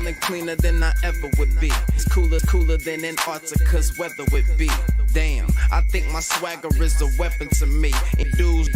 feeling cleaner than I ever would be. It's cooler than Antarctica's weather would be. Damn, I think my swagger is a weapon to me. And dudes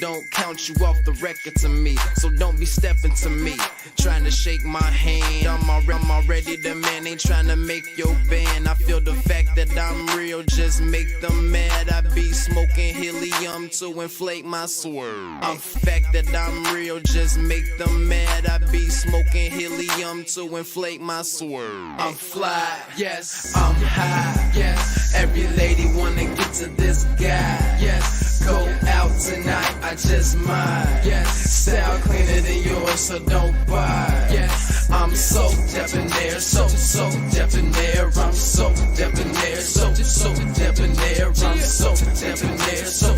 don't count you off the record to me. So don't be stepping to me, trying to shake my hand. I'm already the man, ain't trying to make your band. I feel the fact that I'm real, just make them mad. I be smoking helium to inflate my swerve. I'm fact that I'm real, just make them mad. I be smoking helium to inflate my swerve. I'm fly, yes, I'm high, yes. Every lady wanna get to this guy, yes. Go out tonight, I just might, yes. Style cleaner than yours, so don't buy, yes. I'm so debonair, so debonair. I'm so debonair, so debonair. I'm so debonair, so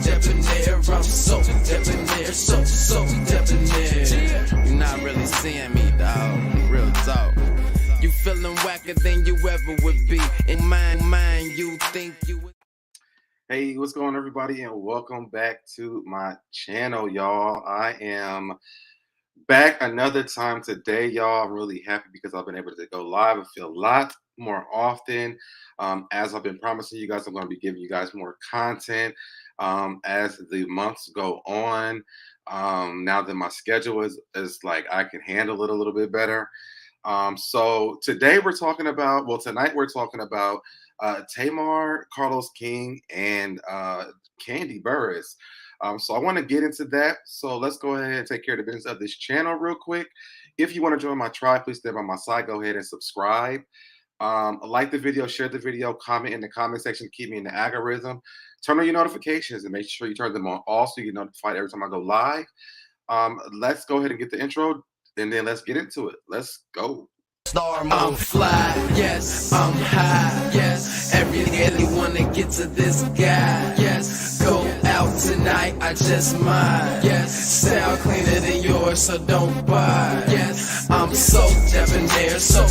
debonair. I'm so debonair, so debonair. You're not really seeing me, dawg. Real talk. You feeling whacker than you ever would be. In mind, you think you would. Hey, what's going on, everybody, and welcome back to my channel, y'all. I am back another time today, y'all. I'm really happy because I've been able to go live and feel a lot more often. As I've been promising you guys, I'm going to be giving you guys more content as the months go on. Now that my schedule is like I can handle it a little bit better. So today we're talking about, tonight we're talking about Tamar, Carlos King, and Kandi Burruss. So I want to get into that. So let's go ahead and take care of the business of this channel real quick. If you want to join my tribe, please stay by my side. Go ahead and subscribe. Like the video, share the video, comment in the comment section to keep me in the algorithm. Turn on your notifications and make sure you turn them on all so you get notified every time I go live. Let's go ahead and get the intro, and then let's get into it. Let's go. I'm fly, yes, I'm high, yes. Every wanna get to this guy, yes. Go out tonight, I just might, yes. Style cleaner than yours, so don't buy, yes. I'm so debonair, so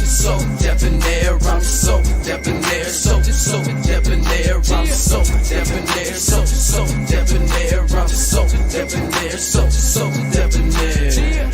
debonair. I'm so debonair, so debonair. I'm so debonair, so debonair. I'm so debonair, so debonair.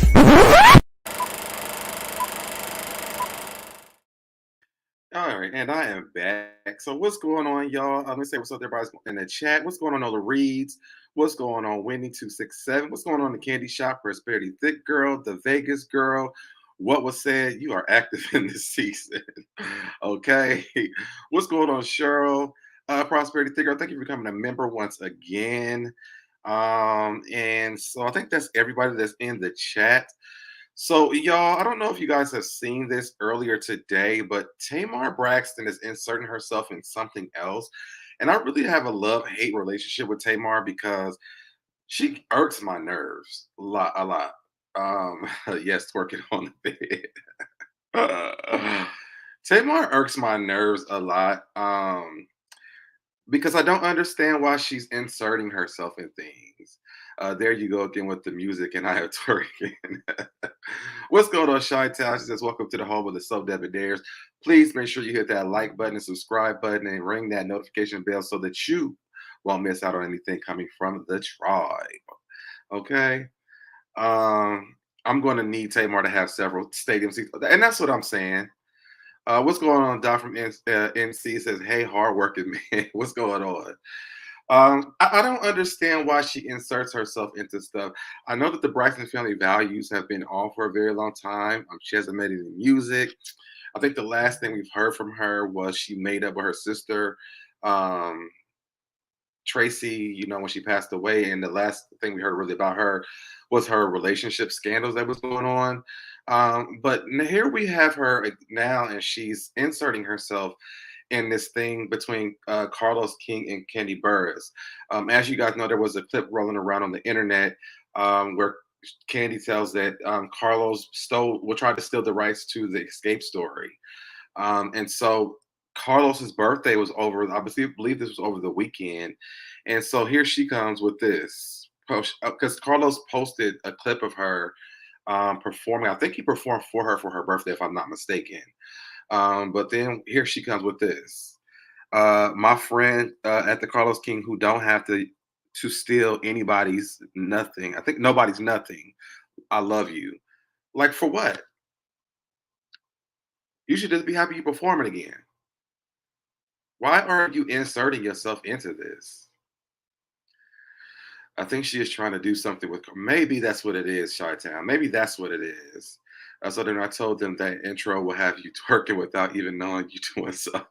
All right, and I am back. So what's going on, y'all? Let me say what's up, everybody's in the chat. What's going on, all the reads? What's going on, Wendy267? What's going on, the Candy Shop, Prosperity Thick Girl, the Vegas Girl? What was said? You are active in this season. Okay. What's going on, Cheryl? Prosperity Thick Girl, thank you for becoming a member once again. And so I think that's everybody that's in the chat. So, y'all, I don't know if you guys have seen this earlier today, but Tamar Braxton is inserting herself in something else. And I really have a love-hate relationship with Tamar because she irks my nerves a lot. Yes, twerking on the bed. Tamar irks my nerves a lot because I don't understand why she's inserting herself in things. There you go again with the music, and I have twerking. What's going on, Shy Town? She says, welcome to the home of the SoDebNairs. Please make sure you hit that like button and subscribe button and ring that notification bell so that you won't miss out on anything coming from the tribe. Okay? I'm going to need Tamar to have several stadium seats, and that's what I'm saying. What's going on? Doc from NC says, hey, hardworking man. What's going on? I don't understand why she inserts herself into stuff. I know that the Braxton family values have been on for a very long time. She hasn't made any music. I think the last thing we've heard from her was she made up with her sister, Tracy, when she passed away. And the last thing we heard really about her was her relationship scandals that was going on. But here we have her now, and she's inserting herself in this thing between Carlos King and Kandi Burruss. As you guys know, there was a clip rolling around on the internet where Kandi tells that Carlos tried to steal the rights to the Escape story. And so Carlos's birthday was over. I believe this was over the weekend. And so here she comes with this post, because Carlos posted a clip of her performing. I think he performed for her birthday, if I'm not mistaken. But then here she comes with this. My friend at the Carlos King, who don't have to steal anybody's nothing. I think nobody's nothing. I love you. Like, for what? You should just be happy you're performing again. Why are you inserting yourself into this? I think she is trying to do something with. Maybe that's what it is, Chi-Town. Maybe that's what it is. So then I told them that intro will have you twerking without even knowing you doing so.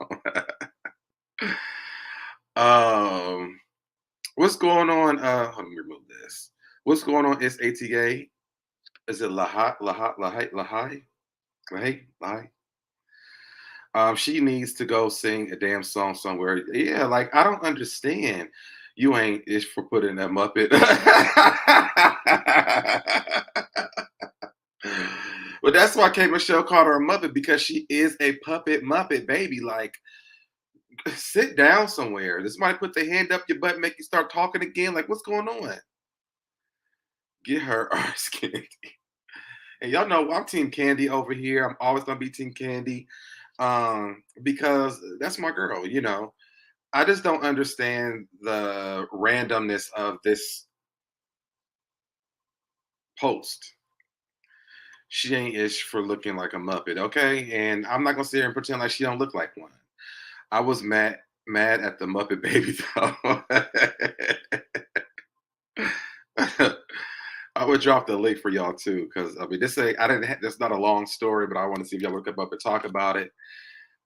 um, what's going on? Let me remove this. What's going on? It's ATA. Is it Lahai? Lahai? Lahai? Lahai? Lahai? Lahai? She needs to go sing a damn song somewhere. Yeah, like I don't understand. You ain't ish for putting that Muppet. But that's why Kate Michelle called her a Muppet because she is a puppet Muppet baby. Like, sit down somewhere. Does somebody put their hand up your butt, and make you start talking again? Like, what's going on? Get her arse candy. And y'all know I'm Team Kandi over here. I'm always gonna be Team Kandi. Because that's my girl, you know. I just don't understand the randomness of this post. She ain't ish for looking like a Muppet, okay? And I'm not gonna sit here and pretend like she don't look like one. I was mad at the Muppet Baby though. I would drop the link for y'all too, because I mean this ain't I didn't that's not a long story, but I want to see if y'all look up and talk about it.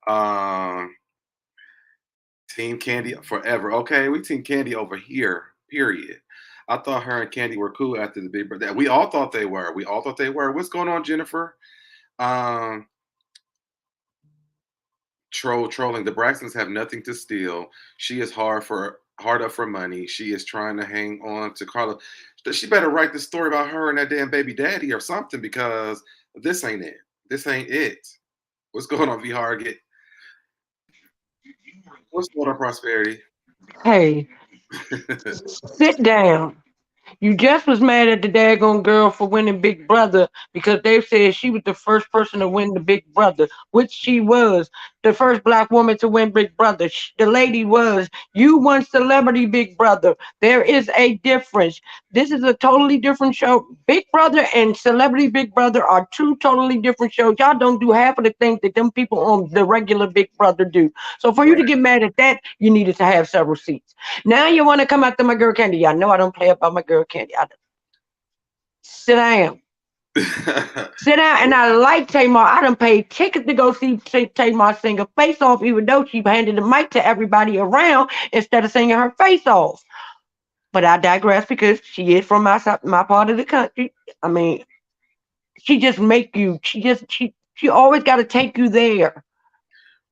Um Team Kandi forever. Okay, we Team Kandi over here. Period. I thought her and Kandi were cool after the Big Brother. We all thought they were. We all thought they were. What's going on, Jennifer? Um, trolling. The Braxtons have nothing to steal. She is hard up for money. She is trying to hang on to Carla. She better write the story about her and that damn baby daddy or something because this ain't it. This ain't it. What's going on, V Hargett? What's going on, Prosperity? Hey, sit down. You just was mad at the daggone girl for winning Big Brother because they said she was the first person to win the Big Brother, which she was. The first black woman to win Big Brother. The lady was. You won Celebrity Big Brother. There is a difference. This is a totally different show. Big Brother and Celebrity Big Brother are two totally different shows. Y'all don't do half of the things that them people on the regular Big Brother do. So for you to Right. get mad at that, you needed to have several seats. Now you want to come after my girl Candy. I know I don't play about my girl Candy. Sit down. Sit down. And I like Tamar. I done paid tickets to go see Tamar sing her face off, even though she handed the mic to everybody around instead of singing her face off. But I digress because she is from my part of the country. I mean, she just make you. She always got to take you there.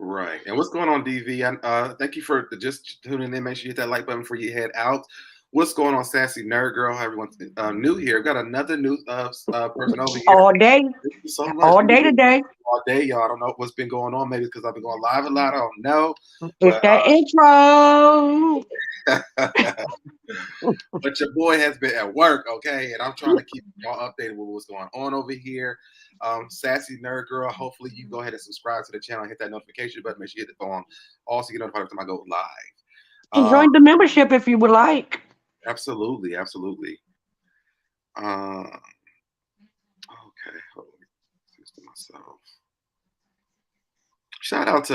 Right. And what's going on, DV? Thank you for just tuning in. Make sure you hit that like button before you head out. What's going on, Sassy Nerd Girl? Everyone's new here. We've got another new person over here. All day, Thank you so much. all We've been day doing today. this all day, y'all. I don't know what's been going on. Maybe because I've been going live a lot. I don't know. It's But that intro. but your boy has been at work, okay? And I'm trying to keep y'all updated with what's going on over here. Sassy Nerd Girl, hopefully you go ahead and subscribe to the channel, hit that notification button, make sure you hit the phone. Also, get notified every time I go And live. join the membership if you would like. Absolutely, absolutely. Okay, hold on. Let me myself. Shout out to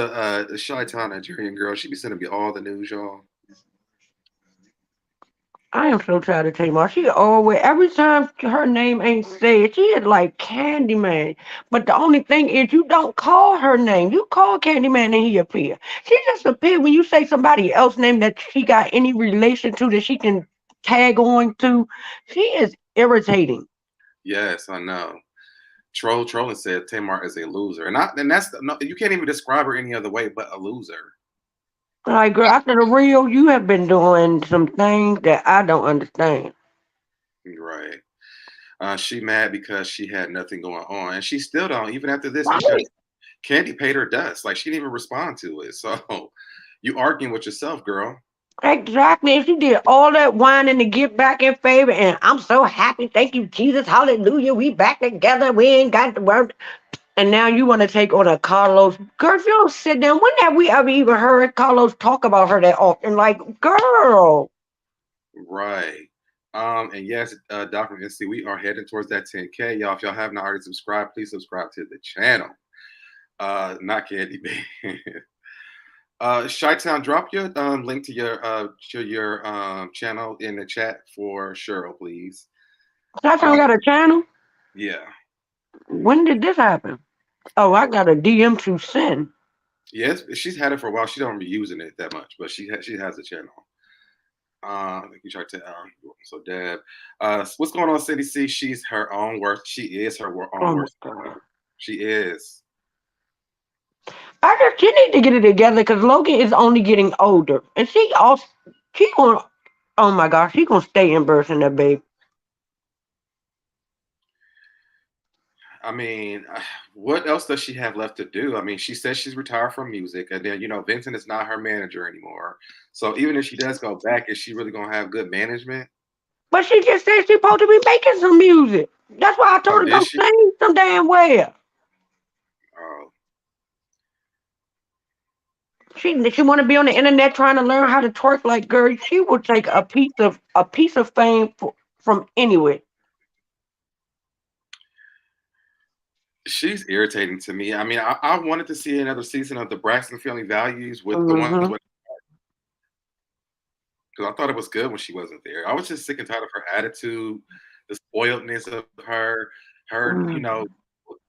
the Chi-Town Nigerian girl. She be sending me all the news, y'all. I am so tired of Tamar. She always, every time her name ain't said, she is like Candyman. But the only thing is, you don't call her name. You call Candyman and he appear. She just appear when you say somebody else's name that she got any relation to that she can tag on to. She is irritating. Yes, I know. Trolling said Tamar is a loser, and that's no, you can't even describe her any other way but a loser. Like, girl, after the real, you have been doing some things that I don't understand. Right. She mad because she had nothing going on, and she still don't even after this because Right. Kandi paid her dust. Like she didn't even respond to it. So you arguing with yourself, girl. Exactly. And she did all that whining to get back in favor. And I'm so happy. Thank you, Jesus. Hallelujah. We back together. We ain't got the word. And now you want to take on a Carlos. Girl, if you don't sit down, when have we ever even heard Carlos talk about her that often? Like, girl. Right. And yes, Dr. NC, we are heading towards that 10K. Y'all, if y'all have not already subscribed, please subscribe to the channel. Not Candy Man. Chi-Town, drop your link to your channel in the chat for Cheryl, please. That's how I Um, got a channel. yeah, When did this happen? Oh, I got a DM to send. yes, she's had it for a while. She don't be using it that much, but she has a channel. You try to so Deb. What's going on, City C? She's her own worst. She is her own Oh my worst. god. She is. I just she need to get it together because Logan is only getting older, and she gonna. Oh my gosh, she gonna stay embarrassing that babe. I mean, what else does she have left to do? I mean, she says she's retired from music, and then Vincent is not her manager anymore. So even if she does go back, is she really gonna have good management? But she just said she's supposed to be making some music. That's why I Oh, told her did go she? sing some damn well. Oh, She want to be on the internet trying to learn how to twerk like girl. She will take a piece of fame from anywhere. she's irritating to me. I mean, I wanted to see another season of the Braxton Family Values with the ones Mm-hmm. with because I thought it was good when she wasn't there. I was just sick and tired of her attitude, the spoiledness of her, Mm.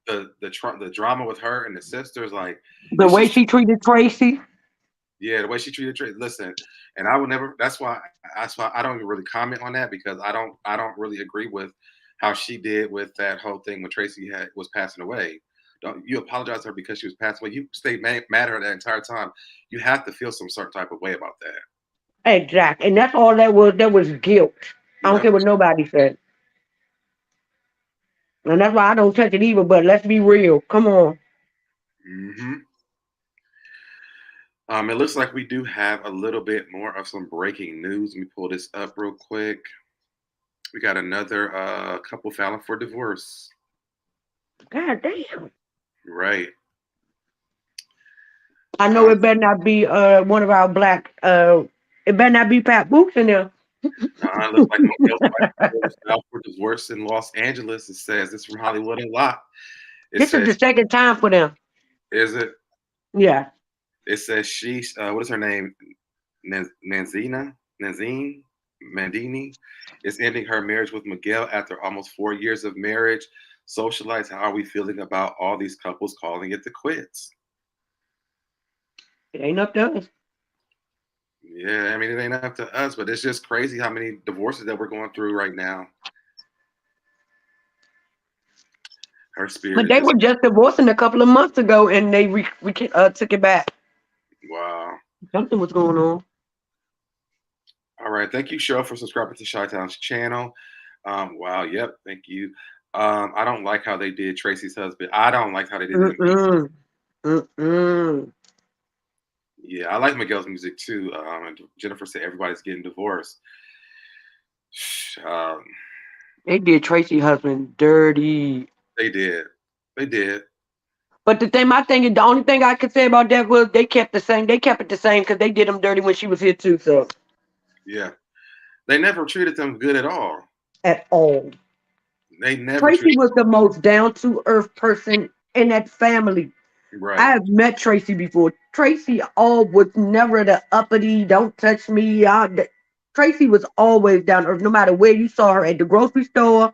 the drama with her and the sisters. Like The it's way just she treated Tracy. yeah, the way she treated Trey. Listen, and I would never. That's why I don't even really comment on that because I don't really agree with how she did with that whole thing when Tracy was passing away. Don't you apologize to her because she was passing away? You stayed mad at her that entire time. You have to feel some certain type of way about that. Exactly. And that's all that was. That was guilt. I don't Yep. care what nobody said. And that's why I don't touch it either. But let's be real. Come on. hmm It looks like we do have a little bit more of some breaking news. Let me pull this up real quick. We got another couple filing for divorce. God damn. Right. I know Um, it better not be one of our black it better not be Pat Boots in there. It looks like Miguel's wife is filed for divorce in Los Angeles. It says it's from Hollywood a lot. It This is says, the second time for them. is it? Yeah. It says she's, what is her name? Nanzine Mandini is ending her marriage with Miguel after almost 4 years of marriage. Socialites, how are we feeling about all these couples calling it the quits? It ain't up to us. Yeah, I mean, it ain't up to us, but it's just crazy how many divorces that we're going through right now. Her spirit But is they just, were just divorcing a couple of months ago and they took it back. wow. Something was going on. All right. Thank you, Cheryl, for subscribing to Chi-Town's channel. Wow. Yep. Thank you. I don't like how they did Tracy's husband. I don't like how they did his music. Mm-mm. Mm-mm. Yeah, I like Miguel's music too. And Jennifer said everybody's getting divorced. Um, They did Tracy husband dirty. they did. They did. But my thing is the only thing I could say about that was they kept the same. They kept it the same because they did him dirty when she was here too. So Yeah. They never treated them good at all. at all. They never Tracy treated was the most down to earth person in that family. I right. have met Tracy before. Tracy all was never the uppity, don't touch me. Tracy was always down to earth, no matter where you saw her at the grocery store,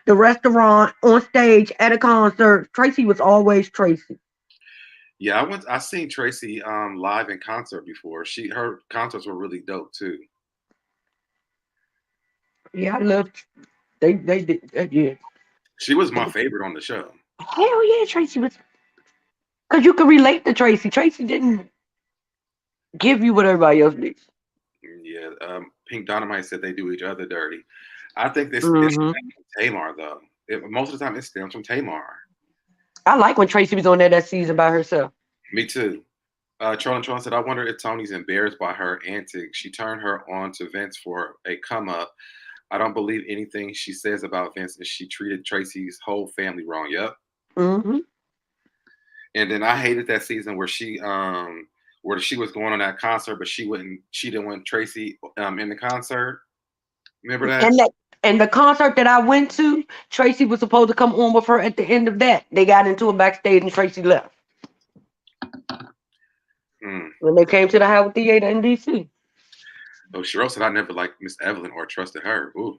the restaurant, on stage, at a concert. Tracy was always Tracy. Yeah, I seen Tracy live in concert before. Her concerts were really dope too. Yeah, I love they did yeah. She was my favorite on the show. Hell yeah, Tracy was because you could relate to Tracy. Tracy didn't give you what everybody else needs. Yeah, Pink Dynamite said they do each other dirty. I think it's Hmm. Tamar though. Most of the time, it stems from Tamar. I like when Tracy was on there that season by herself. Me too. Tron said, I wonder if Tony's embarrassed by her antics. She turned her on to Vince for a come up. I don't believe anything she says about Vince, and she treated Tracy's whole family wrong. Yep. Hmm. And then I hated that season where she was going on that concert, but she didn't want Tracy in the concert. Remember that? And the concert that I went to, Tracy was supposed to come on with her at the end of that. They got into it backstage and Tracy left. Mm. when they came to the Howard Theater in DC. Oh, Cheryl said I never liked Miss Evelyn or trusted her. Ooh.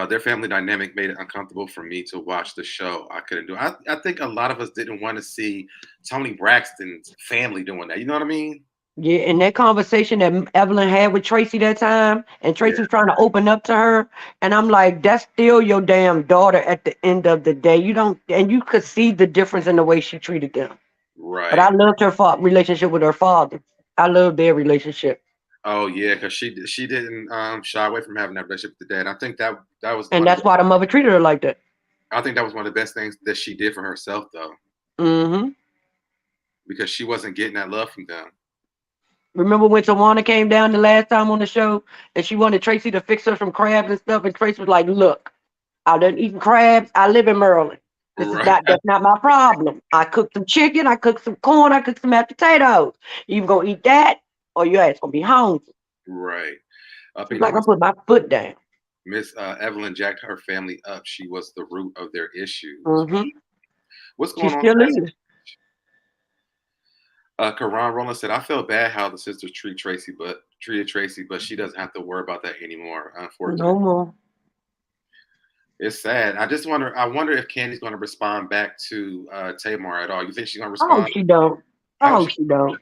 Their family dynamic made it uncomfortable for me to watch the show. I couldn't do it. I think a lot of us didn't want to see Tony Braxton's family doing that. You know what I mean? Yeah, and that conversation that Evelyn had with Tracy that time, and Yeah, Tracy was trying to open up to her, and I'm like, that's still your damn daughter at the end of the day. You don't, and you could see the difference in the way she treated them. But I right. loved her relationship with her father. I loved their relationship, Oh yeah, because she didn't shy away from having that relationship with the dad. I think that was and one of that's the, why the mother treated her like that. I think that was one of the best things that she did for herself though, Mm-hmm. because she wasn't getting that love from them. Remember when Tawana came down the last time on the show, and she wanted Tracy to fix her some crabs and stuff, and Tracy was like, "Look, I done eaten crabs. I live in Maryland. Right, That's not my problem. I cooked some chicken, I cooked some corn, I cooked some mashed potatoes. You gonna eat that, or your ass gonna be hungry." right. She's Pink like, Diamond, "I put my foot down." Miss Evelyn jacked her family up. She was the root of their issues. Mm-hmm. What's She going on? still is. Karan Roland said, "I felt bad how the sisters treated Tracy, but she doesn't have to worry about that anymore. No Unfortunately, more. it's sad. I just wonder. I wonder if Candy's going to respond back to Tamar at all. You think she's going to I hope respond? she don't. I I hope hope she. she don't.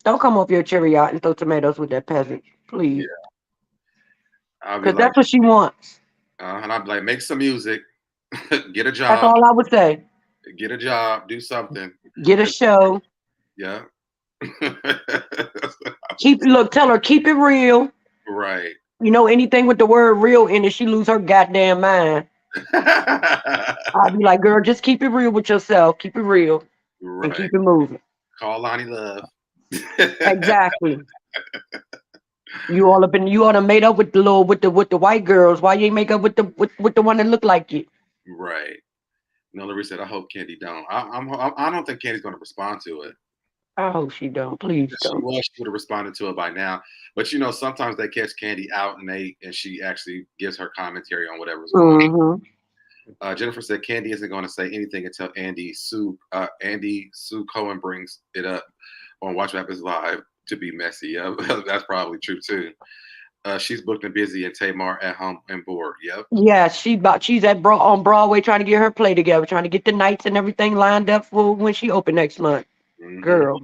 Don't come off your cherry out and throw tomatoes with that peasant, Yeah, please. I'll be Because like, that's what she wants. and I'll be like, make some music, get a That's job, all I would say. do something. Get a 'Cause- show. Yeah. Tell her keep it real. Right. You know, anything with the word real in it, she lose her goddamn mind. I'll be like, girl, just keep it real with yourself. Keep it real and Right. keep it moving. Call Lonnie Love. Exactly. You all done made up with the little with the white girls. Why you ain't make up with the one that look like you? Right. No, Larry said, I hope Candy don't. I don't think Candy's going to respond to it. I hope she don't. Please If she don't. was, she would have responded to it by now. But you know, sometimes they catch Candy out and she actually gives her commentary on whatever's going on. Mm-hmm. Jennifer said Candy isn't going to say anything until Andy Sue Cohen brings it up on Watch What Happens Live to be messy. Yeah, that's probably true too. She's booked and busy, and Tamar at home and bored. Yep. Yeah, she's on Broadway trying to get her play together, trying to get the nights and everything lined up for when she open next month. Hmm. Girl.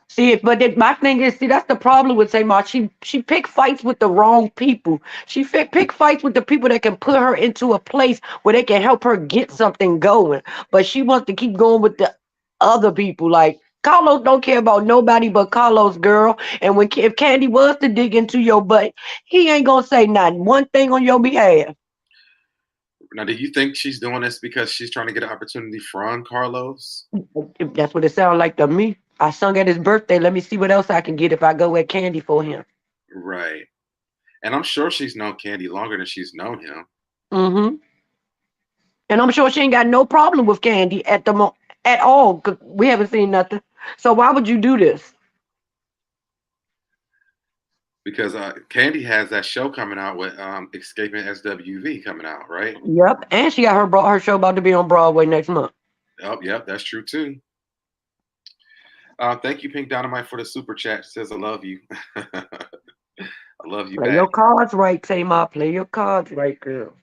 See, my thing is, see, that's the problem with Tamar. She pick fights with the wrong people. Pick fights with the people that can put her into a place where they can help her get something going. But she wants to keep going with the other people. Like Carlos don't care about nobody but Carlos, girl. And if Candy was to dig into your butt, he ain't gonna say not one thing on your behalf. Now, do you think she's doing this because she's trying to get an opportunity from Carlos? If that's what it sounds like to me. I sung at his birthday. Let me see what else I can get if I go at Candy for him. Right. And I'm sure she's known Candy longer than she's known him. Mm-hmm. And I'm sure she ain't got no problem with Candy at all. 'Cause we haven't seen nothing. So why would you do this? Because Candy has that show coming out with Escaping SWV coming out, right? Yep. And she got her show about to be on Broadway next month. Oh, yep, that's true too. Thank you, Pink Dynamite, for the super chat. Says I love you. I love you Play back. your cards right, Tamar. Play your cards right, girl.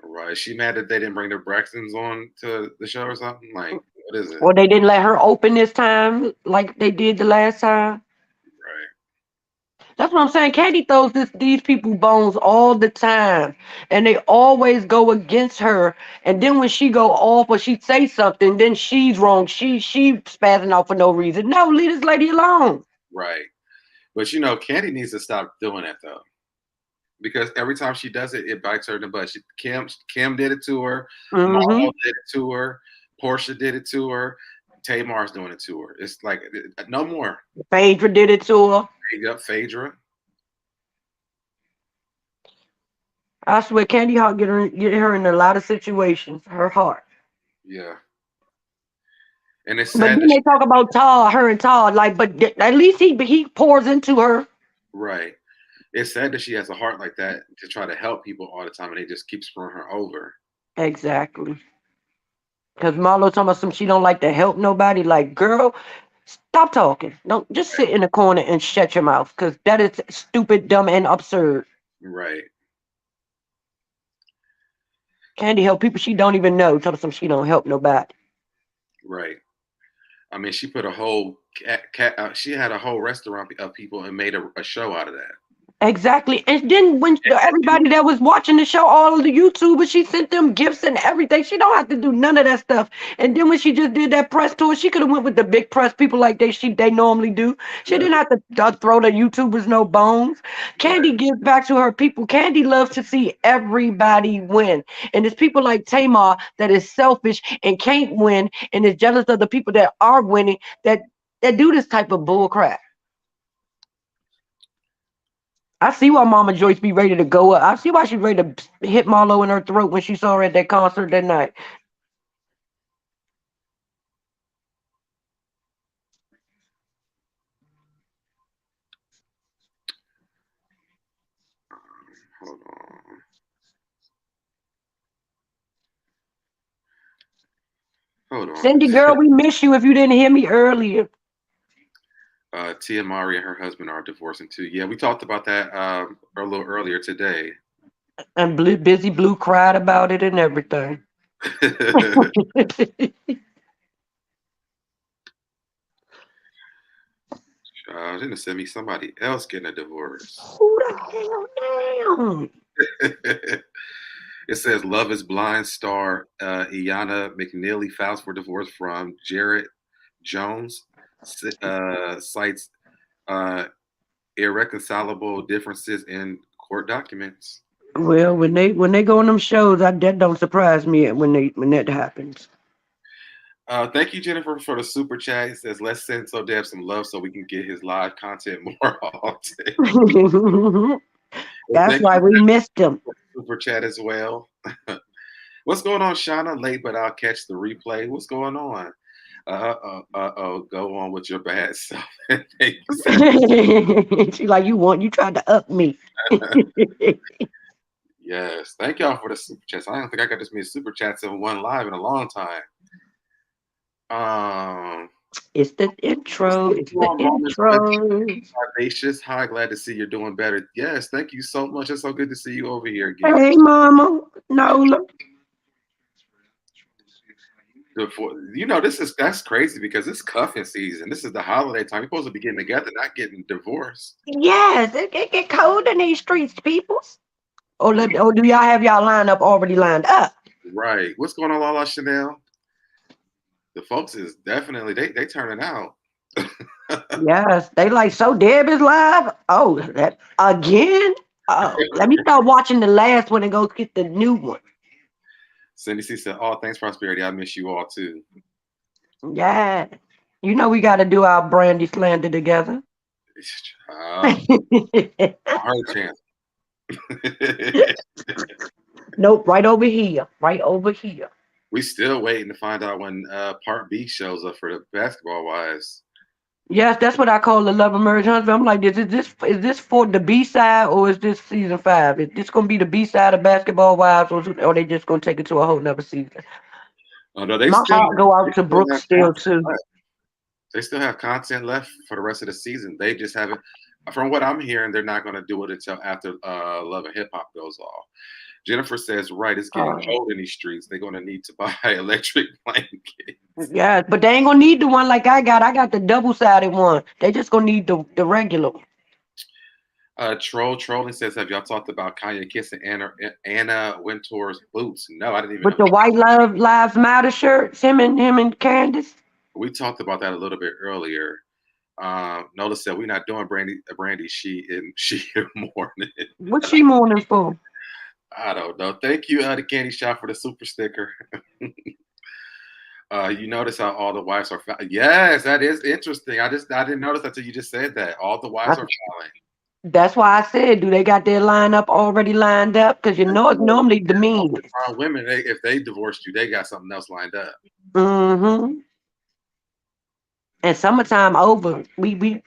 Right. Is she mad that they didn't bring the Braxtons on to the show or something? Like, what is it? Or they didn't let her open this time like they did the last time. Right. That's what I'm saying. Candy throws these people bones all the time, and they always go against her. And then when she go off or she say something, then she's wrong. She spazzing out for no reason. No, leave this lady alone. Right. But you know, Candy needs to stop doing that though. Because every time she does it, it bites her in the butt. Kim did it to her, Mm-hmm. Marlo did it to her, Portia did it to her, Tamar's doing it to her. It's like no more. Phaedra did it to her. Yep, Phaedra. I swear, Candy Hawk get her in a lot of situations. Her heart. Yeah. And it's But sad then that they talk about Todd, her and Todd. Like, but at least he pours into her. right. It's sad that she has a heart like that to try to help people all the time and they just keep screwing her over. Exactly. Because Marlo talking about she don't like to help nobody. Like, girl, Stop talking. Don't just sit in the corner and shut your mouth, because that is stupid, dumb, and absurd. Right, Kandi help people she don't even know. Tell her some she don't help nobody. right. I mean, she put a whole she had a whole restaurant of people and made a show out of that. Exactly. And then when everybody that was watching the show, all of the YouTubers, she sent them gifts and everything. She don't have to do none of that stuff. And then when she just did that press tour, she could have went with the big press people like they normally do. She Yeah, didn't have to throw the YouTubers no bones. right. Kandi gives back to her people. Kandi loves to see everybody win. And it's people like Tamar that is selfish and can't win and is jealous of the people that are winning that do this type of bull crap. I see why Mama Joyce be ready to go up. I see why she's ready to hit Marlo in her throat when she saw her at that concert that night. Hold on. Hold on. Cindy, girl, we miss you if you didn't hear me earlier. Tia Mari and her husband are divorcing too. Yeah, we talked about that a little earlier today. And Busy Blue cried about it and everything. Didn't send me somebody else getting a divorce. Who the hell down? It says Love is Blind star Iana McNeely files for divorce from Jared Jones. Cites irreconcilable differences in court documents. Well, when they go on them shows, that don't surprise me when that happens. Thank you, Jennifer, for the super chat. It says, let's send SoDeb some love so we can get his live content more often. That's Thank why you we missed him. for the super chat as well. What's going on, Shauna? Late, but I'll catch the replay. What's going on? Go on with your bad self. Thank you. She like you tried to up me. Yes. Thank y'all for the super chats. I don't think I got this many super chats in one live in a long time. It's the intro. It's the intro. Vivacious. Hi, glad to see you're doing better. Yes, thank you so much. It's so good to see you over here again. Hey, Mama. Nola. That's crazy because it's cuffing season. This is the holiday time. You're supposed to be getting together, not getting divorced. Yes, it get cold in these streets, peoples. Or do y'all have y'all already lined up? Right. What's going on, Lala Chanel? The folks is definitely they turning out. Yes, they like Deb is live. Oh, that again? Oh, let me start watching the last one and go get the new one. Cindy C said, "Oh, thanks, Prosperity. I miss you all too." Yeah, you know we got to do our brandy slander together. Her chance. Nope, right over here. Right over here. We still waiting to find out when Part B shows up for the Basketball Wives. Yes, that's what I call the Love and Marriage Husband. I'm like, is this for the B side or is this season 5? Is this gonna be the B side of Basketball Wives, or are they just gonna take it to a whole nother season? Oh no, My heart go out to Brooke still too. They still have content left for the rest of the season. They just haven't. From what I'm hearing, they're not going to do it until after Love and Hip Hop goes off. Jennifer says, right, it's getting cold in these streets. They're going to need to buy electric blankets. Yeah, but they ain't going to need the one like I got. I got the double-sided one. They just going to need the regular one. Trolling says, have y'all talked about Kanye kissing Anna Wintour's boots? No, I didn't even With know. the White Lives Matter shirts, him and Candace. We talked about that a little bit earlier. Nola said, we're not doing Brandy. She in mourning. What's she mourning for? I don't know. Thank you, the Candy Shop, for the super sticker. You notice how all the wives are filing. Yes, that is interesting. I didn't notice that until you just said that. All the wives are filing. That's why I said, do they got their lineup already lined up? Because it's normally the mean. Women, if they divorced you, they got something else lined up. Mm-hmm. And summertime over. We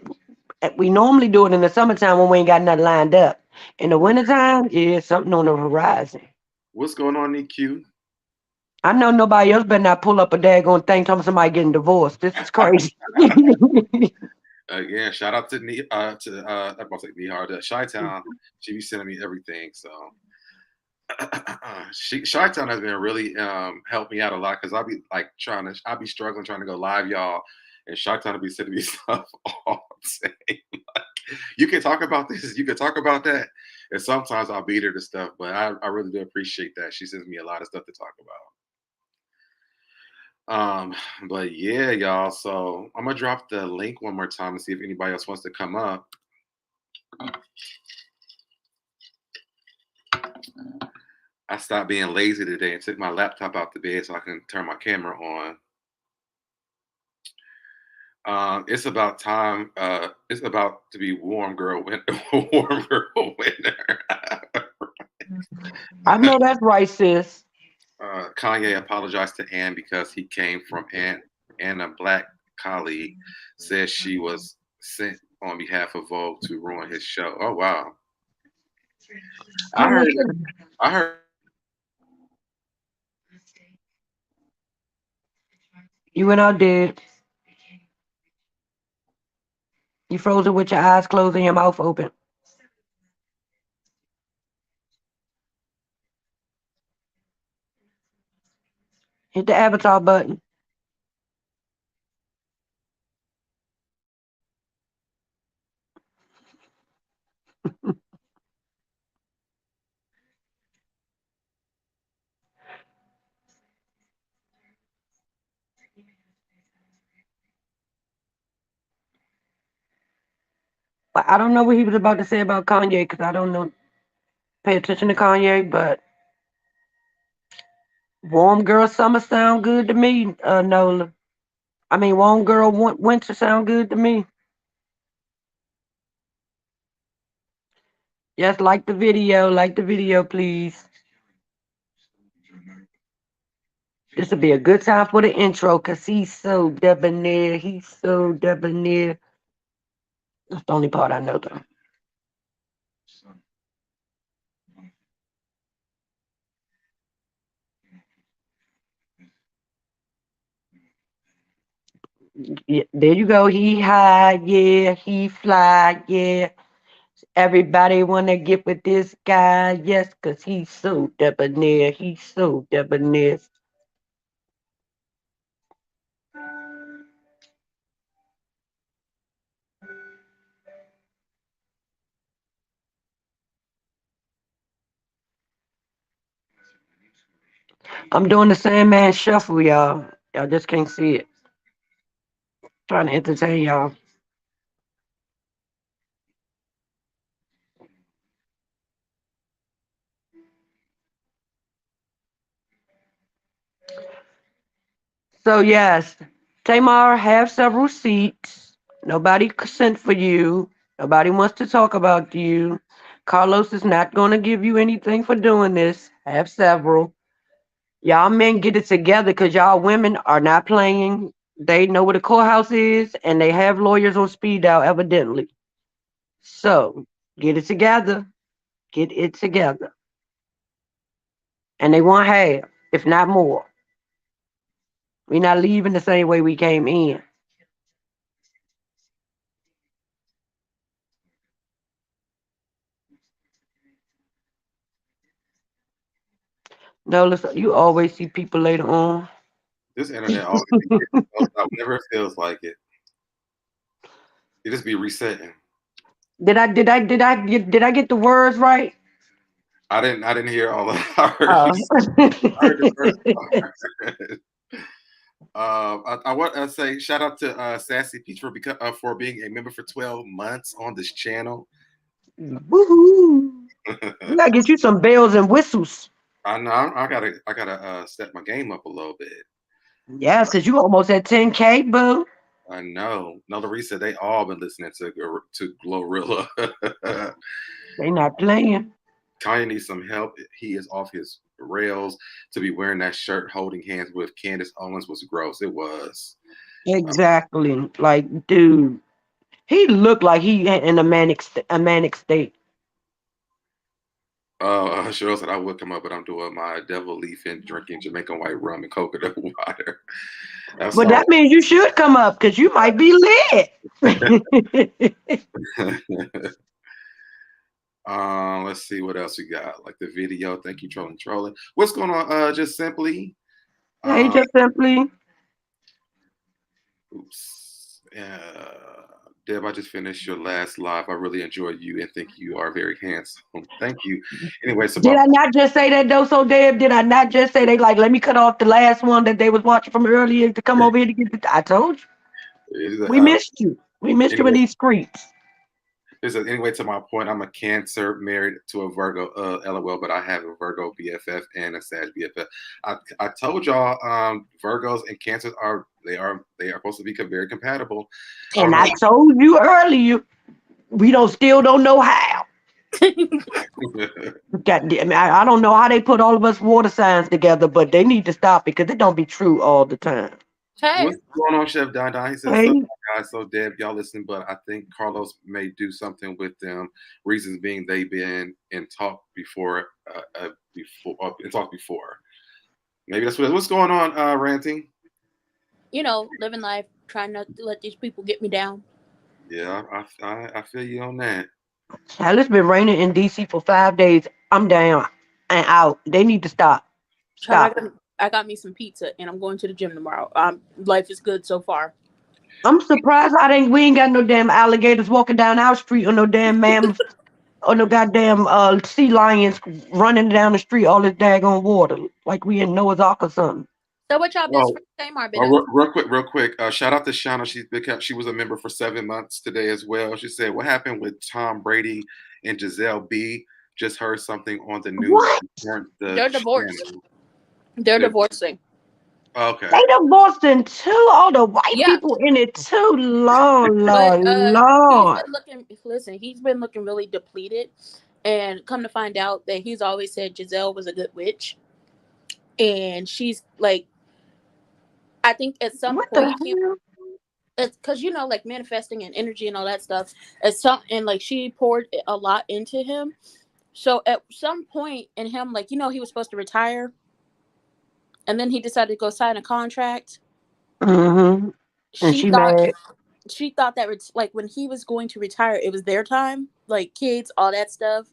normally do it in the summertime when we ain't got nothing lined up. In the wintertime, yeah, something on the horizon. What's going on, EQ? I know nobody else better not pull up a daggone thing telling somebody getting divorced. This is crazy. Yeah, shout out to I'm about to say Nihar, to Chi-Town. She be sending me everything. So Chi-Town has been really helped me out a lot because I'll be struggling trying to go live, y'all, and Chi-Town will be sending me stuff all day. Like, you can talk about this, you can talk about that, and sometimes I'll beat her to stuff, but I really do appreciate that. She sends me a lot of stuff to talk about. But yeah, y'all. So I'm gonna drop the link one more time and see if anybody else wants to come up. I stopped being lazy today and took my laptop out the bed so I can turn my camera on. It's about time. It's about to be warm girl winter. Warm girl winter. I know that's right, sis. Kanye apologized to Ann because he came from Ann, a black colleague, says she was sent on behalf of Vogue to ruin his show. Oh wow! I I'm heard. not sure. I heard. You went out dead. You frozen with your eyes closed and your mouth open. Hit the avatar button. But I don't know what he was about to say about Kanye because I don't know. Pay attention to Kanye, but warm girl summer sound good to me, Nola. I mean, warm girl winter sound good to me. Yes, like the video, please. This will be a good time for the intro because he's so debonair. He's so debonair. That's the only part I know, though. Yeah, there you go. He high, yeah. He fly, yeah. Everybody wanna get with this guy, yes, 'cause he's so debonair. He's so debonair. I'm doing the Sandman Shuffle, y'all. Y'all just can't see it. Trying to entertain y'all. So yes, Tamar have several seats. Nobody sent for you. Nobody wants to talk about you. Carlos is not going to give you anything for doing this. Have several. Y'all men get it together because y'all women are not playing. They know where the courthouse is and they have lawyers on speed dial, evidently. So get it together. Get it together. And they want half, if not more. We're not leaving the same way we came in. No, listen, you always see people later on. This internet always be whenever it feels like it. It just be resetting. Did I get the words right? I didn't hear all of it. I heard Oh. I heard the first part. I want to say shout out to Sassy Peach for being a member for 12 months on this channel. Woohoo! We gotta get you some bells and whistles. I know I gotta step my game up a little bit. Yes, cause you almost at 10K, boo. I know. No, Larissa, they all been listening to Glorilla. They not playing. Kanye needs some help. He is off his rails. To be wearing that shirt holding hands with Candace Owens was gross. It was. Exactly. Like, dude, he looked like he in a manic state. Cheryl said I would come up, but I'm doing my devil leaf and drinking Jamaican white rum and coconut water. That's But all that means you should come up because you might be lit. right. Let's see what else we got. Like the video. Thank you, trolling. What's going on? Just simply. Hey, Um, just simply. oops. Deb, I just finished your last live. I really enjoyed you and think you are very handsome. Thank you. Anyway, so Did I not just say that though, so Deb? Did I not just say they like let me cut off the last one that they was watching from earlier to come over here to get the I told you. We uh, missed you. We missed you in anyway, these streets. anyway, to my point, I'm a Cancer married to a Virgo, LOL, but I have a Virgo BFF and a Sag BFF. I told y'all, Virgos and Cancers are supposed to be very compatible. I don't And know. I told you earlier, we don't know how. God damn, I don't know how they put all of us water signs together, but they need to stop it because it don't be true all the time. What's Hey, going on, Chef Don Don? He says, so Hey, guys, so Deb, y'all listen, but I think Carlos may do something with them. Reasons being they've been in talk before. Maybe that's what's going on, ranting. living life, trying not to let these people get me down. Yeah, I feel you on that. hell, it's been raining in DC for 5 days. I'm down and out. They need to stop. Child, Stop. I got me some pizza, and I'm going to the gym tomorrow. Life is good so far. I'm surprised we ain't got no damn alligators walking down our street or no damn mammoth or no goddamn sea lions running down the street all this daggone water like we in Noah's Ark or something. So what y'all best Oh, friend Tamar been up to? real quick. Shout out to Shauna. She was a member for 7 months today as well. She said, "What happened with Tom Brady and Giselle B? Just heard something on the news. What? Weren't the They're divorced. channel." They're They're- divorcing. Okay. They divorced in two, all the white Yeah, people in it too. Lord, but Lord, he's Lord. been looking. Listen, he's been looking really depleted, and come to find out that he's always said Giselle was a good witch, and she's like, I think at some What the point he hell? it's because like manifesting and energy and all that stuff. At some and like she poured a lot into him. So at some point in him, like he was supposed to retire, and then he decided to go sign a contract. Mm-hmm. And She she thought mad. she thought that like when he was going to retire, it was their time, like kids, all that stuff.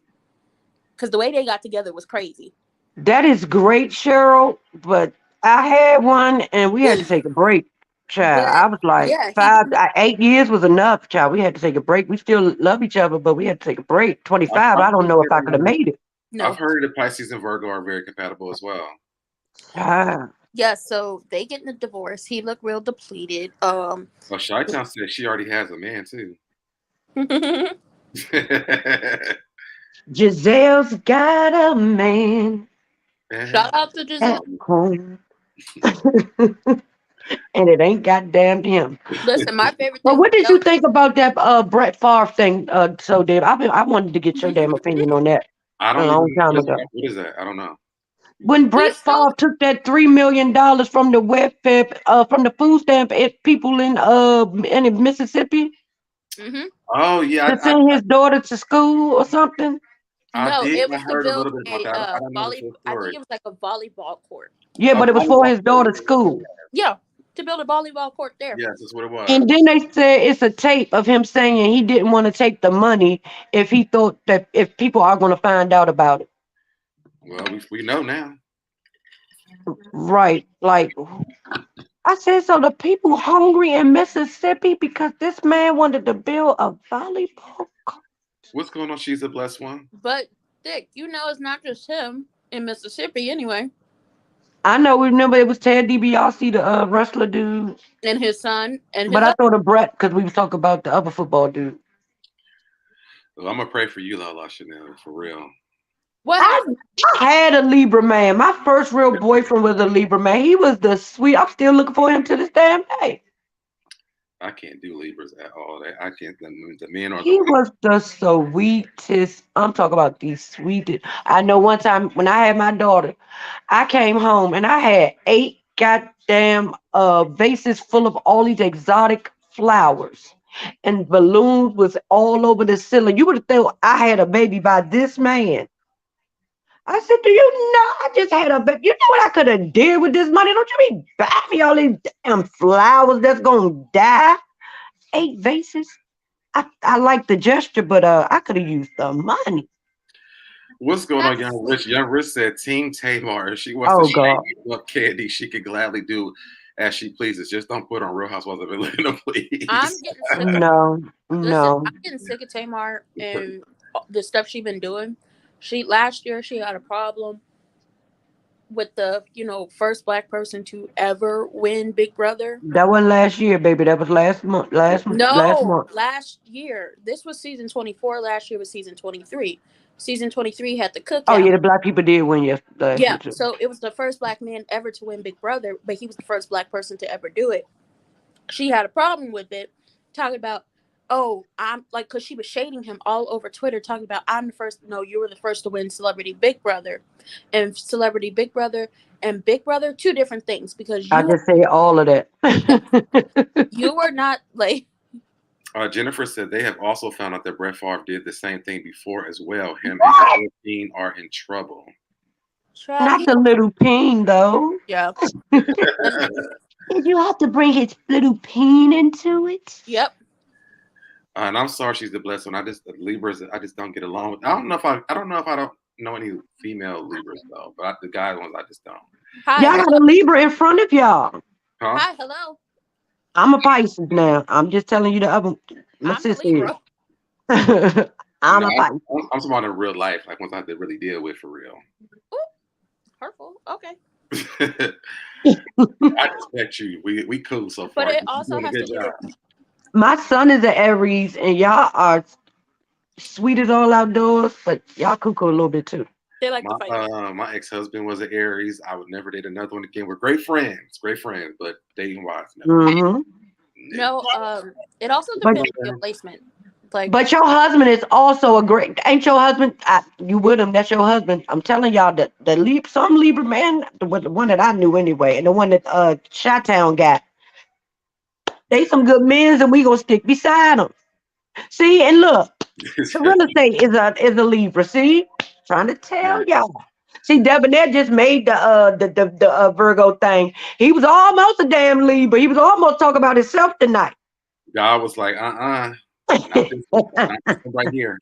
Because the way they got together was crazy. That is great, Cheryl, but I had one and we had to take a break, child. But I was like yeah, he did. 8 years was enough, child. We had to take a break. We still love each other, but we had to take a break. 25, I've I don't heard know if I could have that, made it. I've No. heard that Pisces and Virgo are very compatible as well. Child. Yeah, so they getting a divorce. He looked real depleted. Well, Chi-Town said she already has a man too. Shout Giselle's got a man out to at Giselle. home. And it ain't goddamn him. Listen, my favorite But thing what with did you Giselle. think about that Brett Favre thing? So Dave, I wanted to get your damn opinion on that I a don't long even time what is ago. that? What is that? I don't know. When He's Brett still. Favre took that $3 million from the welfare, from the food stamp people in Mississippi Hmm. Oh yeah, to send his daughter to school or something. I No, did. it I was to heard a build little bit about a that. I don't know the full I think story. it was like a volleyball court. Yeah, A but it was for volleyball his court. daughter's school. Yeah, to build a volleyball court there. Yes, that's what it was. And then they said it's a tape of him saying he didn't want to take the money if he thought that if people are going to find out about it. Well, we know now. Right. Like I said, so the people hungry in Mississippi because this man wanted to build a volleyball court. What's going on? She's a blessed one. But Dick, it's not just him in Mississippi anyway, I know. Remember, it was Ted DiBiase, the wrestler dude. and his son and But his I other. thought of Brett because we was talking about the other football dude. Well, I'm gonna pray for you, La Chanel, for real. What I, happened? I had a Libra man. My first real boyfriend was a Libra man. He was the sweet. I'm still looking for him to this damn day. I can't do Libras at all. I can't. The men or the He women. was the sweetest. I'm talking about the sweetest. I know one time when I had my daughter, I came home and I had 8 goddamn vases full of all these exotic flowers. And balloons was all over the ceiling. You would have thought I had a baby by this man. I said, do you know I just had a baby? You know what I could have did with this money? Don't you be buying me all these damn flowers that's gonna die? 8 vases. I like the gesture, but I could have used the money. What's going on, That's Young sweet. Rich? Young Rich said, Team Tamar, if she wants to Oh shake God. up Candy, she could gladly do as she pleases. Just don't put on Real Housewives of Atlanta, I'm please. getting sick of No, listen, no. I'm getting sick of Tamar and the stuff she been doing. Last year she had a problem with the, first black person to ever win Big Brother. That wasn't last year, baby. That was last month. Last No, month. last year. This was season 24. Last year was season 23. Season 23 had the Oh yeah, cookout. the black people did win last year Yeah, too. so it was the first black man ever to win Big Brother, but he was the first black person to ever do it. She had a problem with it, talking about, oh, I'm like, because she was shading him all over Twitter, talking about, I'm the first. No, you were the first to win Celebrity Big Brother. And Celebrity Big Brother and Big Brother, two different things, because I just say all of that. you were not like. Jennifer said they have also found out that Brett Favre did the same thing before as well. Him and What? his team are in trouble. Not the little peen though. Yeah. Did you have to bring his little peen into it? Yep. And I'm sorry, she's the blessed one. Libras. I just don't get along with. I don't know if I don't know any female Libras though, but the guy ones I just don't. Hi. Y'all got a Libra in front of y'all. Huh? Hi. Hello. I'm a Pisces now. I'm just telling you the other. My I'm a sister Libra. is. I'm No, a Pisces. I'm talking about in real life, like ones I had to really deal with for real. Ooh, hurtful. Okay. I respect you. We cool so far. But it You're also doing a has good to do job. with. My son is an Aries, and y'all are sweet as all outdoors, but y'all cuckoo a little bit too. They like to fight. My ex-husband was an Aries. I would never date another one again. We're great friends, but dating wise, no. Mm-hmm. No, it also But depends on your placement. Like, but your husband is also a great. Ain't your husband? You with him? That's your husband. I'm telling y'all that some Libra man, the one that I knew anyway, and the one that Chi-Town got, they some good men, and we gonna stick beside them. See, and look, Tarilla say is a Libra. See, trying to tell y'all. See, Debonair just made the Virgo thing. He was almost a damn Libra. He was almost talking about himself tonight. God was like, not this one right here.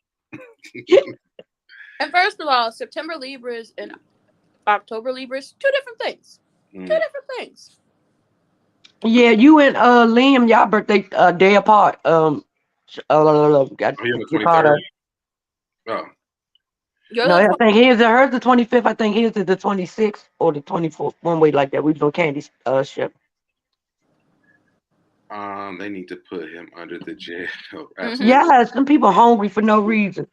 and first of all, September Libras and October Libras, two different things. Two different things. Yeah, you and Liam, y'all birthday day apart. On the 23rd. Oh. No, I think hers the 25th. I think his is the 26th or the 24th. One way like that. We was on Candy's ship. They need to put him under the jail. Yeah, some people hungry for no reason.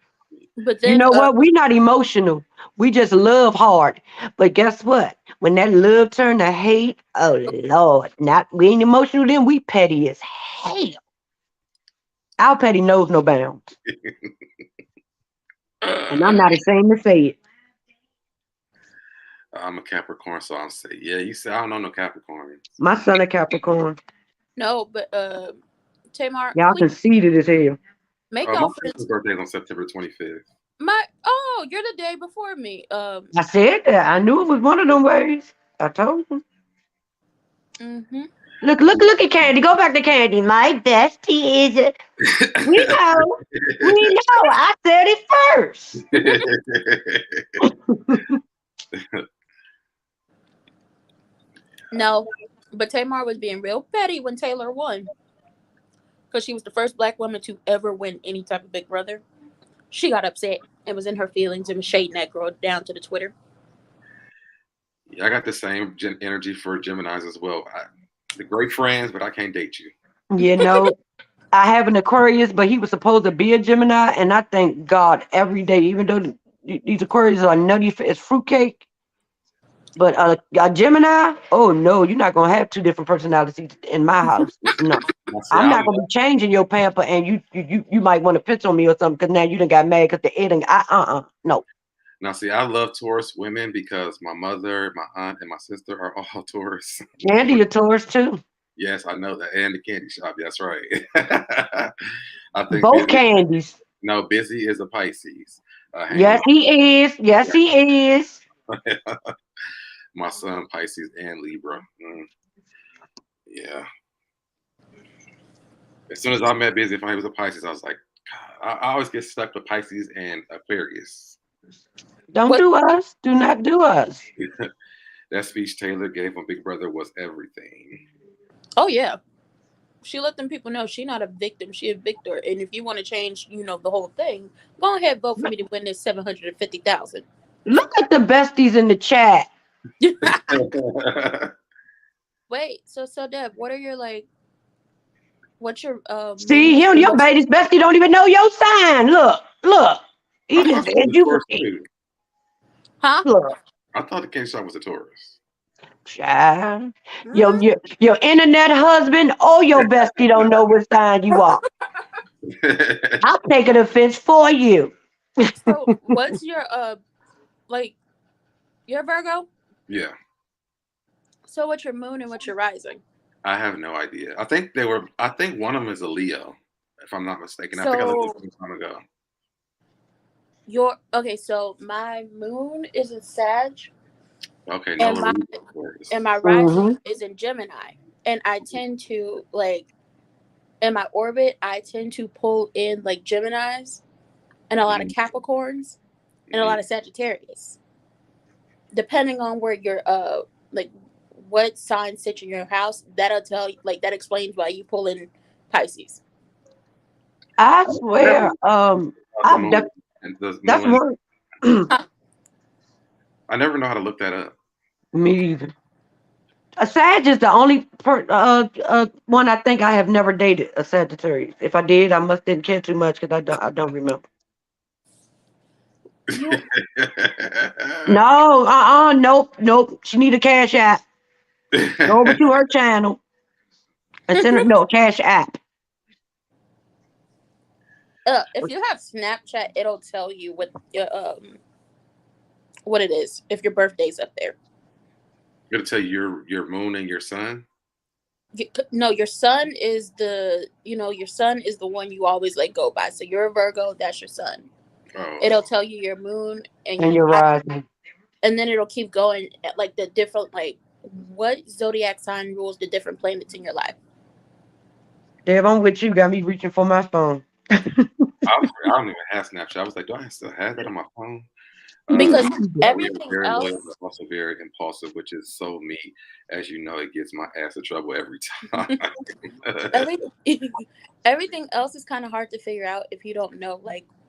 But then, you know what? We not emotional. We just love hard. But guess what? When that love turn to hate, oh Lord, we ain't emotional then. We petty as hell. Our petty knows no bounds. And I'm not ashamed to say it. I'm a Capricorn, so I'll say, yeah, you say I don't know no Capricorn. My son a Capricorn. No, but Tamar, y'all conceited as hell. Make my y'all sister's birthday is on September 25th. You're the day before me. I said that. I knew it was one of them ways. I told you. Mm-hmm. Look at Kandi. Go back to Kandi. My bestie is it. We know. I said it first. No, but Tamar was being real petty when Taylor won. Because she was the first black woman to ever win any type of Big Brother. She got upset and was in her feelings and was shading that girl down to the Twitter. Yeah, I got the same energy for Geminis as well. They're great friends, but I can't date you. You know, I have an Aquarius, but he was supposed to be a Gemini, and I thank God every day, even though these Aquarius are nutty as fruitcake. But a Gemini, oh no, you're not gonna have two different personalities in my house. No, I'm not gonna be changing your pamper, and you might want to pitch on me or something because now you done got mad because the editing. No. Now, see, I love Taurus women because my mother, my aunt, and my sister are all Taurus. Kandi a Taurus too. Yes, I know that, and the candy shop. That's right. I think both Candies. No, Busy is a Pisces. a Yes, hangman. he is. Yes, he is. My son Pisces and Libra. Yeah. As soon as I met Busy, if I was a Pisces, I was like, God, I always get stuck with Pisces and Aquarius. Don't What? do us. Do not do us. That speech Taylor gave on Big Brother was everything. Oh yeah. She let them people know she not a victim, she a victor. And if you want to change, the whole thing, go ahead vote for me to win this 750,000. Look at the besties in the chat. Wait, so Deb, what are your what's your See moon him, and your what's baby's bestie don't even know your sign. Look. He I just thought she was said a you. Taurus too. huh? Look, I thought the King Shot was a Taurus. child. Your, Mhm. your your internet husband or your bestie don't know what sign you are. I'll take an offense for you. So what's your like you're a Virgo? Yeah, So what's your moon and what's your rising? I have no idea. I think they were. I think one of them is a Leo, if I'm not mistaken. I think I looked at So it some time ago. your okay, so my moon is in Sag Okay, and Nola my Reed, of course. and my rising Mm-hmm. is in Gemini. And I tend to in my orbit, I tend to pull in Geminis and a lot of Mhm, Capricorns and a mhm. lot of Sagittarius. Depending on where you're like what sign sits in your house, that'll tell you that explains why you pull in Pisces. I Never swear, about the moon and the that's moon. one. Huh. I never know how to look that up. Me either. A Sag is the only one I think I have never dated a Sagittarius. If I did, I must didn't care too much because I don't remember. You No, nope. She need a cash app. Go over to her channel and send her no cash app. if you have Snapchat, it'll tell you what it is if your birthday's up there. Gonna tell you your moon and your sun. No, your sun is the one you always go by. So you're a Virgo, that's your sun. Oh, It'll tell you your moon and And your you're rising, rising. and then it'll keep going at the different what zodiac sign rules the different planets in your life. Deb, I'm with you. Got me reaching for my phone. I don't even have Snapchat. I was like, do I still have that on my phone? Because We are everything very loyal, else but also very impulsive, which is so me. As you know, it gets my ass in trouble every time. every, everything else is kind of hard to figure out if you don't know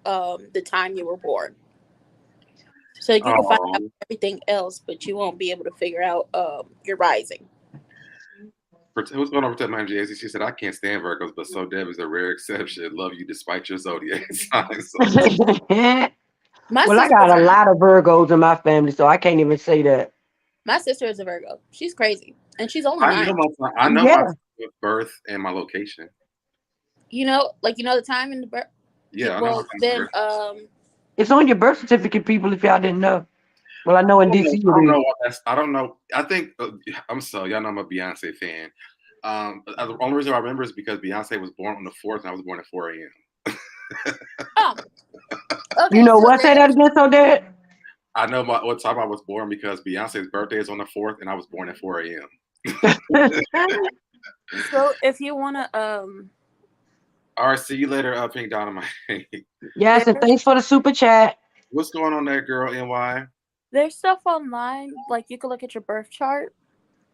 the time you were born. So you can find out Oh, everything else, but you won't be able to figure out your rising. what's going on with that man, JC? She said, I can't stand Virgos, but so Deb is a rare exception. Love you despite your zodiac sign. So, My Well, I sister, got a lot of Virgos in my family, so I can't even say that. my sister is a Virgo. She's crazy, and she's only I 9. know I know my Yeah. birth and my location. The time in the birth. Yeah, I know my Well, son's then birth. It's on your birth certificate, people, if y'all didn't know. Well, I know in DC I don't it know is. what that's. I don't know. I think I'm so y'all know I'm a Beyonce fan. The only reason I remember is because Beyonce was born on the 4th, and I was born at 4 a.m. Oh, You okay. know So what? Say that there's again, so Dad. I know what time I was born because Beyonce's birthday is on the 4th, and I was born at 4 a.m. so if you wanna All right, see you later, Pink Dynamite. Yes, and there's thanks for the super chat. What's going on there, girl? NY? there's stuff online you can look at your birth chart.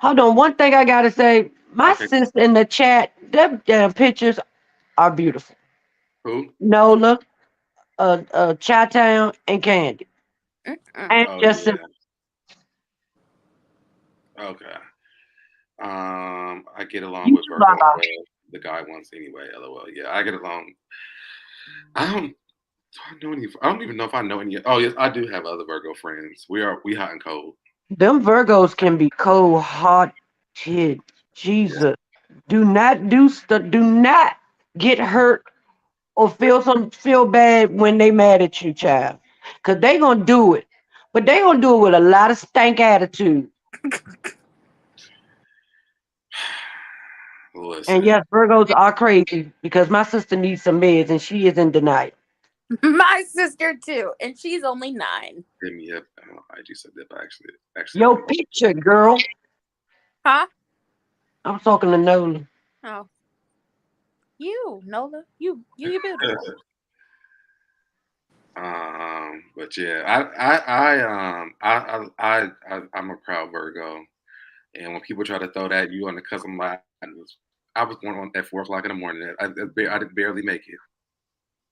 Hold on, one thing I gotta say. My Okay, sister in the chat, them damn pictures are beautiful. who? Nola, Chi-Town, and Kandi. Mm-mm. And Oh just yeah. Okay. I get along you with too, Virgo, Lala. the guy ones anyway. LOL. Yeah, I get along. I don't. I don't even know if I know any. Oh yes, I do have other Virgo friends. We hot and cold. Them Virgos can be cold hearted. Yeah. Jesus. Do not get hurt or feel bad when they mad at you, child. Cause they gonna do it. But they gonna do it with a lot of stank attitude. And Listen, yes, Virgos are crazy because my sister needs some meds and she is in denial. My sister too, and she's only 9. Hit me up. I just said that, but actually, Your picture, girl. Huh? I'm talking to Nola. Oh, you, Nola, you beautiful. But yeah, I'm a proud Virgo, and when people try to throw that you on the custom line, I was born on at 4 o'clock in the morning. I did barely make it.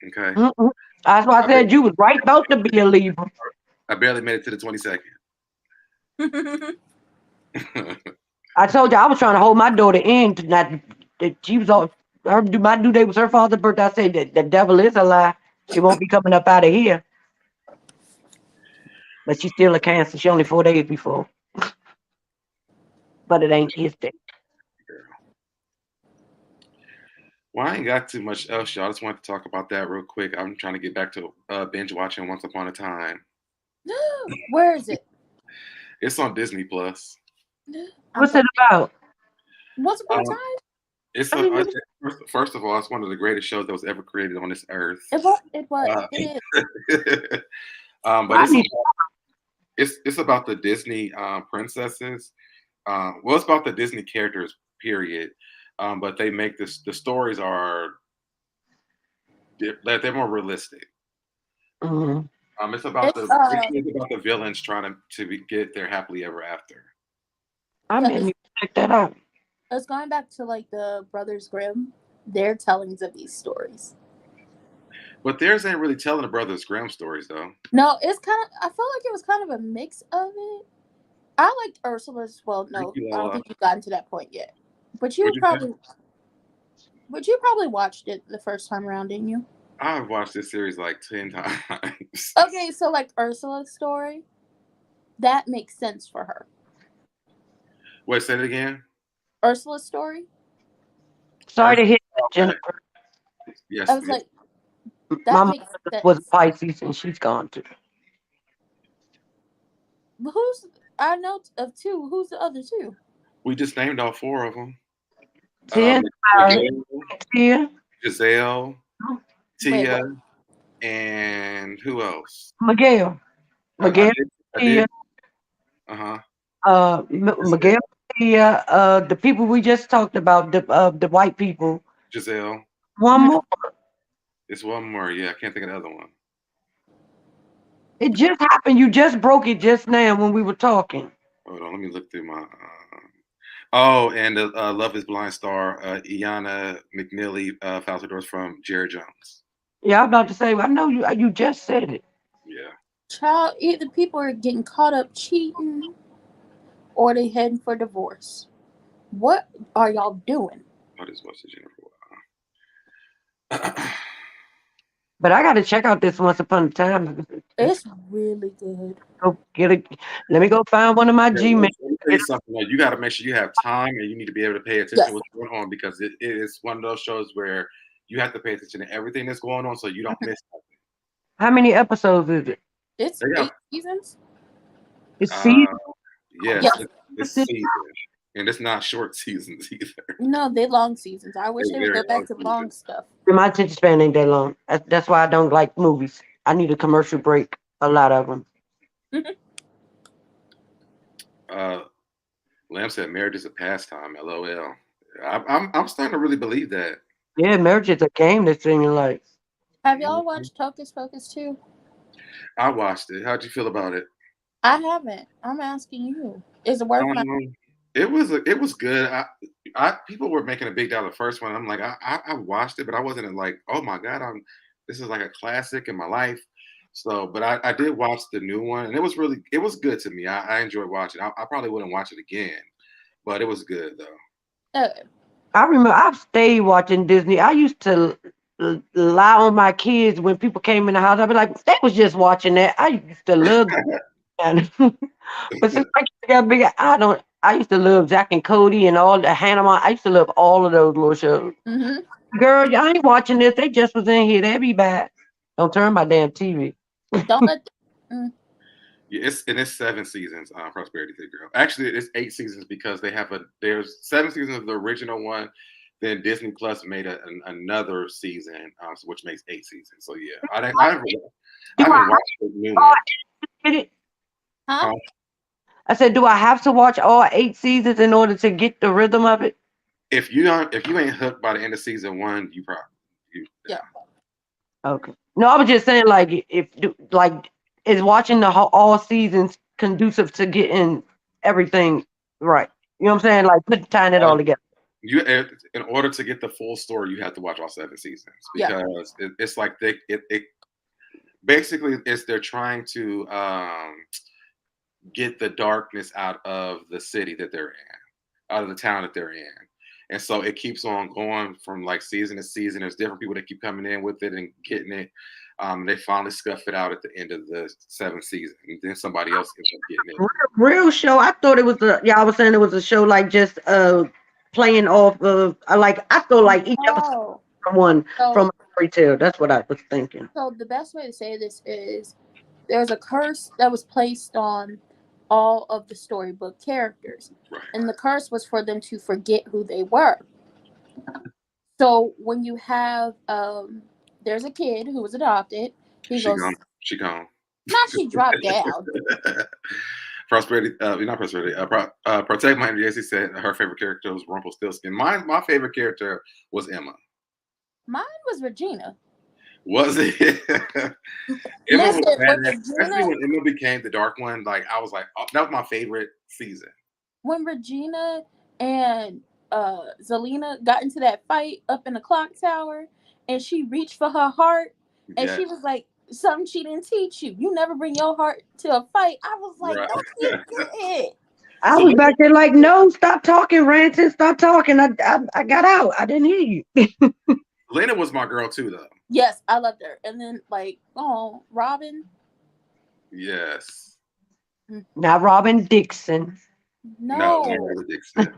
Okay, Mm-mm. That's why I I, said you was right about to be a Libra. I barely made it to the 22nd. I told you I was trying to hold my daughter in tonight. That she was all my due date was her father's birthday. I said that the devil is a lie. It won't be coming up out of here. But she's still a Cancer. She only 4 days before. But it ain't his day. Well, I ain't got too much else, y'all. I just wanted to talk about that real quick. I'm trying to get back to binge watching Once Upon a Time. Where is it? It's on Disney Plus. What's it about? Once upon a Um, time. It's first of all, it's one of the greatest shows that was ever created on this earth. It was. It is. But it's about the Disney princesses. Well, it's about the Disney characters, period. But they make the stories are they're more realistic. Mm-hmm. It's about the villains trying to get their happily ever after. I made me check that out. It's going back to like the Brothers Grimm, their tellings of these stories. But theirs ain't really telling the Brothers Grimm stories, though. No, it's kind of. I felt like it was kind of a mix of it. I liked Ursula's. Well, no, I don't think you've gotten to that point yet. But you probably watched it the first time around, didn't you? I've watched this series like 10 times. Okay, so like Ursula's story, that makes sense for her. Wait, say it again. Ursula's story. Sorry to hit that, Jennifer. Yes. I was like, my mom was Pisces and she's gone too. I know of 2. Who's the other 2? We just named all 4 of them. Tia, Giselle, Tia, and who else? Miguel. Tia. Miguel, Tia, the people we just talked about, the white people. Giselle. One more. It's one more. Yeah, I can't think of the other one. It just happened. You just broke it just now when we were talking. Hold on, let me look through my. Oh, and the Love Is Blind star Iana McNeely files her doors from Jerry Jones. Yeah, I'm about to say. I know you. You just said it. Yeah. Child, either people are getting caught up cheating, or they heading for divorce. What are y'all doing? I just watched the Jennifer. But I got to check out this Once Upon a Time. It's really good. Go get it. Let me go find one of my Gmail. Let me tell you something. Like, you got to make sure you have time and you need to be able to pay attention to what's going on, because it is one of those shows where you have to pay attention to everything that's going on so you don't miss something. How many episodes is it? It's 8 seasons. It's season. Yes, it's season. And it's not short seasons either. No, they long seasons. I wish they would go back to long stuff. My attention span ain't that long. That's why I don't like movies. I need a commercial break. A lot of them. Lamb said marriage is a pastime. LOL. I'm starting to really believe that. Yeah, marriage is a game that's in your life. Have y'all watched Hocus Pocus 2? I watched it. How'd you feel about it? I haven't. I'm asking you. Is it worth my? It was good. People were making a big deal of the first one. I'm like, I watched it, but I wasn't like, oh my god, this is like a classic in my life. So, but I did watch the new one, and it was good to me. I enjoyed watching. I probably wouldn't watch it again, but it was good though. I remember I've stayed watching Disney. I used to lie on my kids when people came in the house. I'd be like, they was just watching that. I used to love that. But since I got bigger, I used to love Zack and Cody and all the Hannah. I used to love all of those little shows. Mm-hmm. Girl, I ain't watching this. They just was in here. They be back. Don't turn my damn TV. Don't let. Yeah, it's 7 seasons. Prosperity Girl. Actually, it's 8 seasons because there's 7 seasons of the original one. then Disney Plus made another season, which makes 8 seasons. So yeah, I Do haven't I watched the new one. get it? Huh? I said, do I have to watch all 8 seasons in order to get the rhythm of it? If you ain't hooked by the end of season 1, you probably Yeah. Okay. No, I was just saying, like, is watching the all seasons conducive to getting everything right? You know what I'm saying? Like, tying it uh, all together. you in order to get the full story, you have to watch all 7 seasons Yeah. because it's like it basically they're trying to get the darkness out of the city that they're in, out of the town that they're in. And so it keeps on going from like season to season. There's different people that keep coming in with it and getting it. They finally scuff it out at the end of the 7th season, and then somebody else ends up getting it. Real show. I thought it was I was saying it was a show like just playing off of I thought like each episode Oh. from one from So, a fairy tale. That's what I was thinking. so the best way to say this is there's a curse that was placed on all of the storybook characters. Right. And the curse was for them to forget who they were. So when you have there's a kid who was adopted. He goes, She gone. not she dropped down. Prosperity, not prosperity. Protect my energy. As he said, her favorite character was Rumpelstiltskin. My favorite character was Emma. Mine was Regina. Was it? Emma Listen, was bad, when especially when Emma became the dark one. Like I was like, oh, that was my favorite season. When Regina and Zelina got into that fight up in the clock tower, and she reached for her heart, and she was like, something she didn't teach you. You never bring your heart to a fight. I was like, Right. no, you didn't. I was back there like, no, stop talking, Ranton, stop talking. I got out. I didn't hear you. Lena was my girl too, though. Yes, I loved her. And then Robin. Yes. Not Robin Dixon. No. Never Dixon.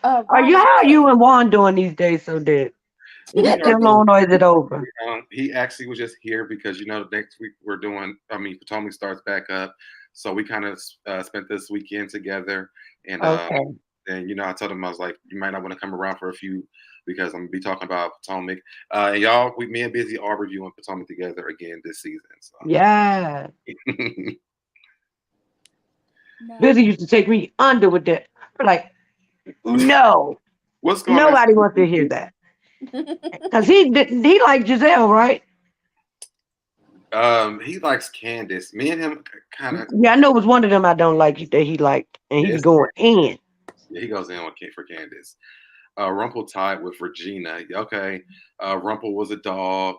How you and Juan doing these days, so dead? Is it still on or is it over? He actually was just here because next week we're doing. Potomac starts back up, so we kind of spent this weekend together. And and I told him I was like, you might not want to come around for a few because I'm gonna be talking about Potomac. And y'all, me and Busy are reviewing Potomac together again this season. So. Yeah. Busy used to take me under with that. We're like, no. What's going on? Nobody wants to hear that. Because he liked Giselle, right? He likes Candace. Me and him kind of. Yeah, I know it was one of them I don't like that he liked, and he was going in. Yeah, he goes in for Candace. Rumpel tied with Regina. Okay. Rumpel was a dog.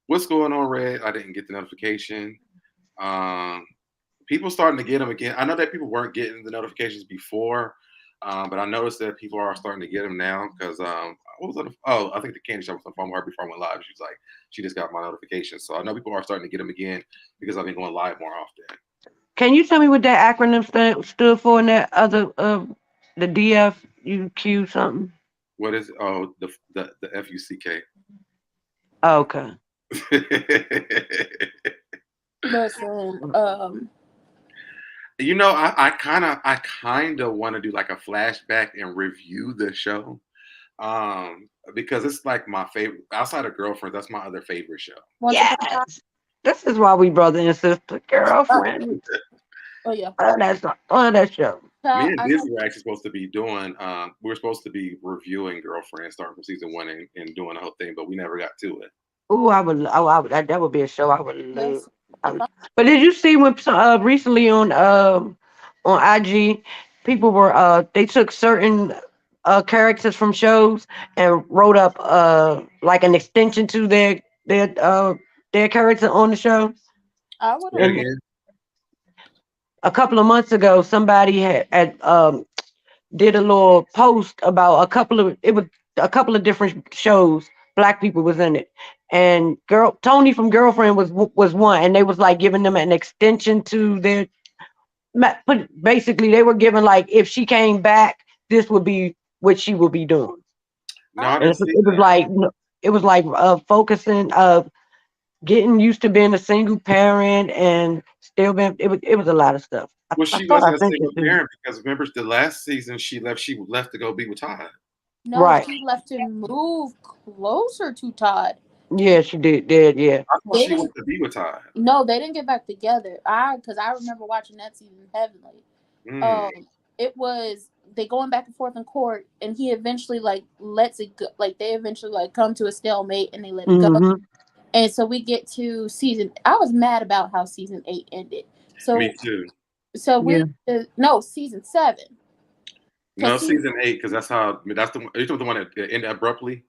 What's going on, Red? I didn't get the notification. People starting to get them again. I know that people weren't getting the notifications before, but I noticed that people are starting to get them now because I think the Candy Shop was on the phone with her before I went live. She was like, she just got my notification. So I know people are starting to get them again because I've been going live more often. Can you tell me what that acronym stood for in that other the DFUQ something? What is it? Oh, the FUCK. Oh, okay. Listen, I kind of want to do like a flashback and review the show, because it's like my favorite outside of Girlfriend. That's my other favorite show. Yes, this is why we brother and sister. Girlfriend. Oh yeah, I love that show. Me and Disney were actually supposed to be doing. We were supposed to be reviewing Girlfriend starting from season 1 and doing the whole thing, but we never got to it. Ooh, I would. That would be a show I would love. But did you see when recently on IG, people were they took certain characters from shows and wrote up like an extension to their character on the show. I would. A couple of months ago, somebody had did a little post about a couple of different shows. Black people was in it, and Tony from Girlfriend was one, and they was like giving them an extension to their. But basically, they were given like if she came back, this would be what she would be doing. No, it was like focusing getting used to being a single parent and still being. It was a lot of stuff. Well, she wasn't a single parent because remember the last season she left to go be with Todd. No, Right. she left to move closer to Todd. Yeah, she did, yeah. I thought They she didn't. wanted to be with Todd. No, they didn't get back together. Because I remember watching that season heavily. Mm, Um, it was they going back and forth in court, and he eventually like lets it go. Like they eventually like come to a stalemate, and they let it go. Mm-hmm. And so we get to season. I was mad about how season 8 ended. me So too. Yeah. no season 7 No, because season 8 because that's how. I mean, that's the. Are you talking about the one that ended abruptly?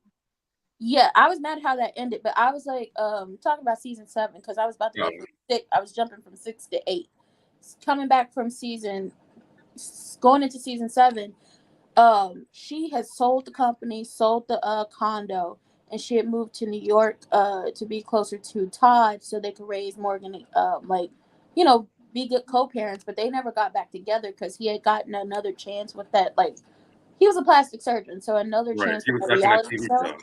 yeah, I was mad how that ended, but I was like talking about season 7 because I was about to No. go from 6. I was jumping from 6 to 8, coming back from going into season 7. She had sold the company, sold the condo, and she had moved to New York to be closer to Todd so they could raise Morgan, like, you know, be good co-parents. But they never got back together because he had gotten another chance with that. Like, he was a plastic surgeon, so another Right. chance He with was a stuck in that reality TV show. show.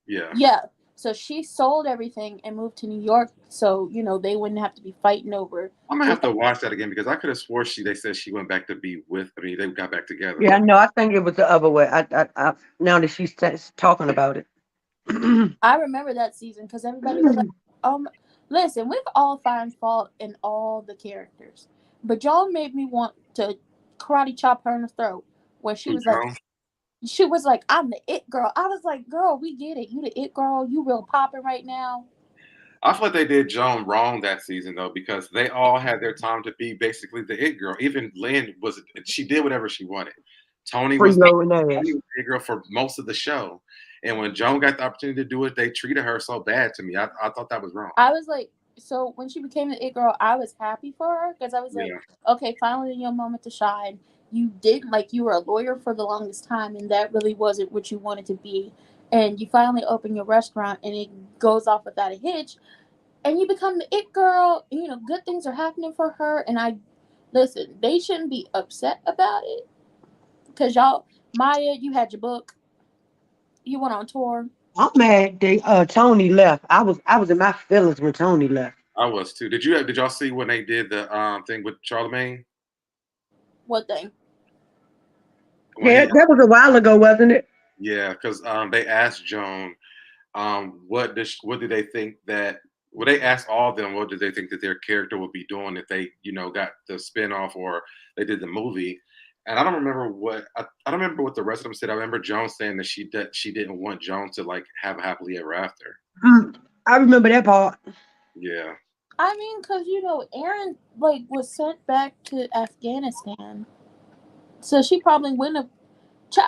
Yeah. Yeah. So she sold everything and moved to New York, so they wouldn't have to be fighting over. I'm gonna have to watch that again because I could have swore they said she went back to be with. I mean, they got back together. Yeah, no, I think it was the other way. Now that she's talking about it. I remember that season because everybody was like, listen, we could all find fault in all the characters, but Joan made me want to karate chop her in the throat when Who, Joan? she was like, I'm the it girl. I was like, girl, we get it. You the it girl. You real popping right now. I feel like they did Joan wrong that season though because they all had their time to be basically the it girl. Even Lynn was. She did whatever she wanted. Tony was Freeloading ass. Tony was the it girl for most of the show, and when Joan got the opportunity to do it, they treated her so bad to me. I thought that was wrong. I was like, so when she became the it girl, I was happy for her because I was like, Yeah. okay, finally your moment to shine. You didn't like you were a lawyer for the longest time, and that really wasn't what you wanted to be. And you finally open your restaurant, and it goes off without a hitch, and you become the it girl. And, good things are happening for her. And I listen, they shouldn't be upset about it because y'all, Maya, you had your book, you went on tour. I'm mad Tony left. I was in my feelings when Tony left. I was too. Did y'all see when they did the thing with Charlemagne? What thing? When Yeah, he that was a while ago, wasn't it? Yeah, because they asked Joan, what do they think that? Well, they asked all of them, what did they think that their character would be doing if they, got the spinoff or they did the movie? And I don't remember I don't remember what the rest of them said. I remember Joan saying that she didn't want Joan to like have a happily ever after. I remember that part. Yeah. I mean, because Aaron like was sent back to Afghanistan, so she probably wouldn't have.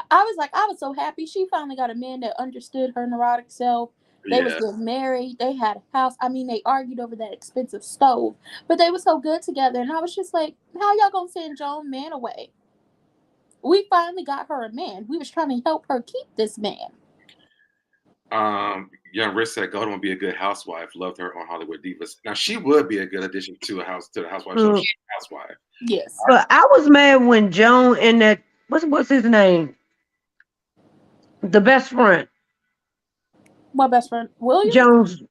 I was so happy she finally got a man that understood her neurotic self. They was Yeah. getting married. They had a house. I mean, they argued over that expensive stove, but they were so good together. And I was just like, how y'all gonna send Joan man away? We finally got her a man. We was trying to help her keep this man. Young Rich said Golden would be a good housewife. Loved her on Hollywood Divas. Now she would be a good addition to the housewife show. She's a housewife. Yes. But I was mad when Joan and that what's his name? The best friend. My best friend William. Jones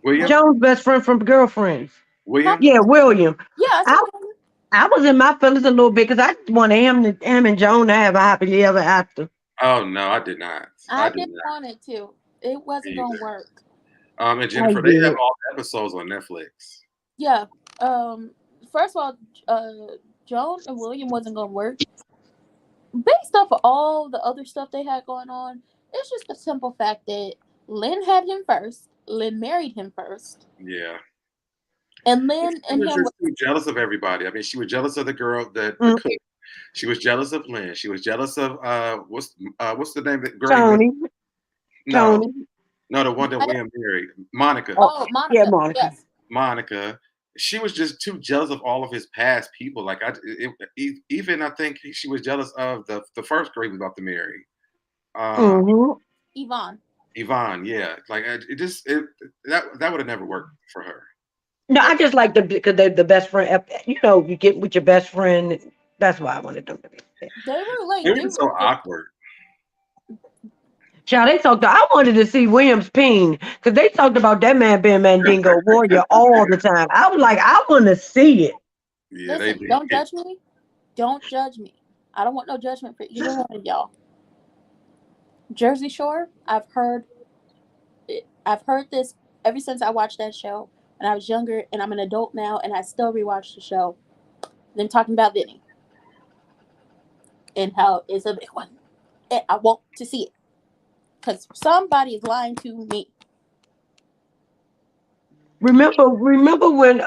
William? Jones' best friend from Girlfriends. William? Yeah, William. Yeah, I I said William. I was in my feelings a little bit because I wanted him and Joan to have a happily ever after. Oh no, I did not. I did didn't not want it to. It wasn't either. gonna work. And I Jennifer, they have did. all the episodes on Netflix. Yeah. First of all, Joan and William wasn't gonna work. Based off of all the other stuff they had going on, it's just the simple fact that Lynn had him first. Lynn married him first, Yeah. and Lynn She and was him. just too jealous of everybody. I mean, she was jealous of the girl, the Mm, cook. She was jealous of Lynn. She was jealous of what's the name that girl? Tony. No, Tony. no, the one that William married, Monica. Oh, Oh, yeah, Monica. Monica. Yes. Monica. She was just too jealous of all of his past people. Like even I think she was jealous of the first girl he was about to marry, hmm Yvonne. Yvonne. Yeah, like that would have never worked for her. No, I just like because they're the best friend. You get with your best friend. That's why I wanted them to be there. They were like It was so awkward. Child, I wanted to see Williams Ping because they talked about that man being Mandingo Warrior all the time. I was like, I want to see it. Yeah, they Listen, did. don't judge me. Don't judge me. I don't want no judgment for either one of y'all. Jersey Shore, I've heard this ever since I watched that show when I was younger, and I'm an adult now, and I still rewatch the show. Them talking about Vinny and how it's a big one, and I want to see it because somebody is lying to me. Remember when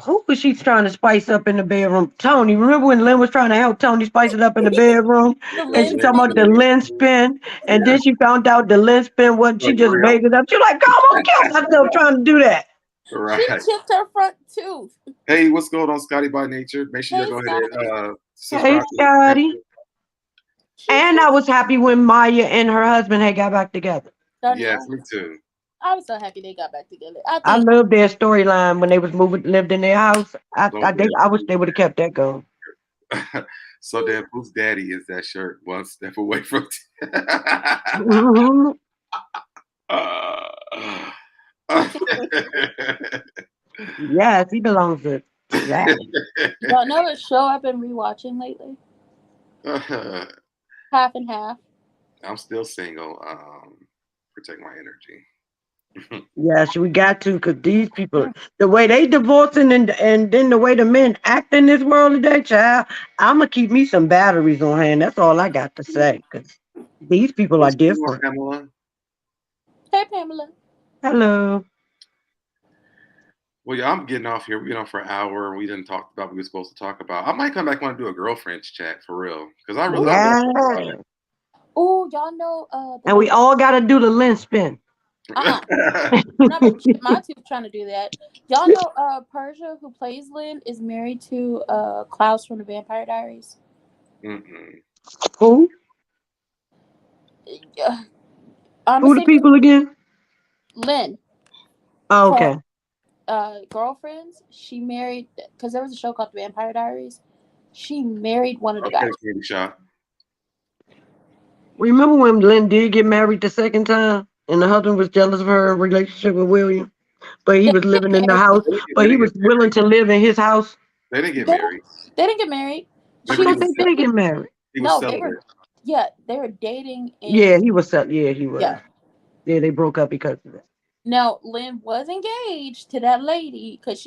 who was she trying to spice up in the bedroom? Tony. Remember when Lynn was trying to help Tony spice it up in the bedroom? The And The she lens lens talking about the spin. flare. lens spin. And Yeah, then she found out the lens spin wasn't, she like just real. made it up. She like, God, I'm gonna kill myself trying to do that. She Right. chipped her front tooth. Hey, what's going on, Scotty by Nature? Make sure you Hey, go ahead and Scotty. Hey, subscribe to the channel. Scotty. She And I chipped. was happy when Maya and her husband had got back together. Yes, Darnell. me too. I was so happy they got back together. I I think. loved their storyline when they was moving, lived in their house. So then, I wish they would have kept that going. so then, whose daddy is that shirt? One step away from. Mhm. Uh, Yes, he belongs to that. Y'all know what show I've been rewatching lately? Half and half. I'm still single. Protect my energy. Yes, we got to, because these people, the way they divorcing and then the way the men act in this world today, child, I'm going to keep me some batteries on hand. That's all I got to say, because these people are What's going on, different. Pamela? Hey, Pamela. Hello. Well, yeah, I'm getting off here. We've been on for an hour. We didn't talk about what we were supposed to talk about. I might come back and want to do a girlfriend's chat for real, because I love Yeah. talking Oh, y'all know the And we lady. all got to do the lens spin. about I'm not gonna chip my tooth trying to do that. Y'all know Persia, who plays Lynn, is married to Klaus from the Vampire Diaries. Mm-mm. Who? I'm gonna Who the say people again? Lynn Oh, from okay. Girlfriends. She married because there was a show called The Vampire Diaries. She married one of the Okay, guys. Candy Shop. Remember when Lynn did get married the second time and the husband was jealous of her relationship with William? But he They was didn't living get in the married. house, They but he didn't was get willing married. to live in his house. They didn't get They, married. they didn't get married. I Maybe She he thought was was they did celibate. get married. He was no, they were celibate. they were dating Yeah, and he was. Yeah, he was. yeah. Yeah, they broke up because of that. Now Lynn was engaged to that lady because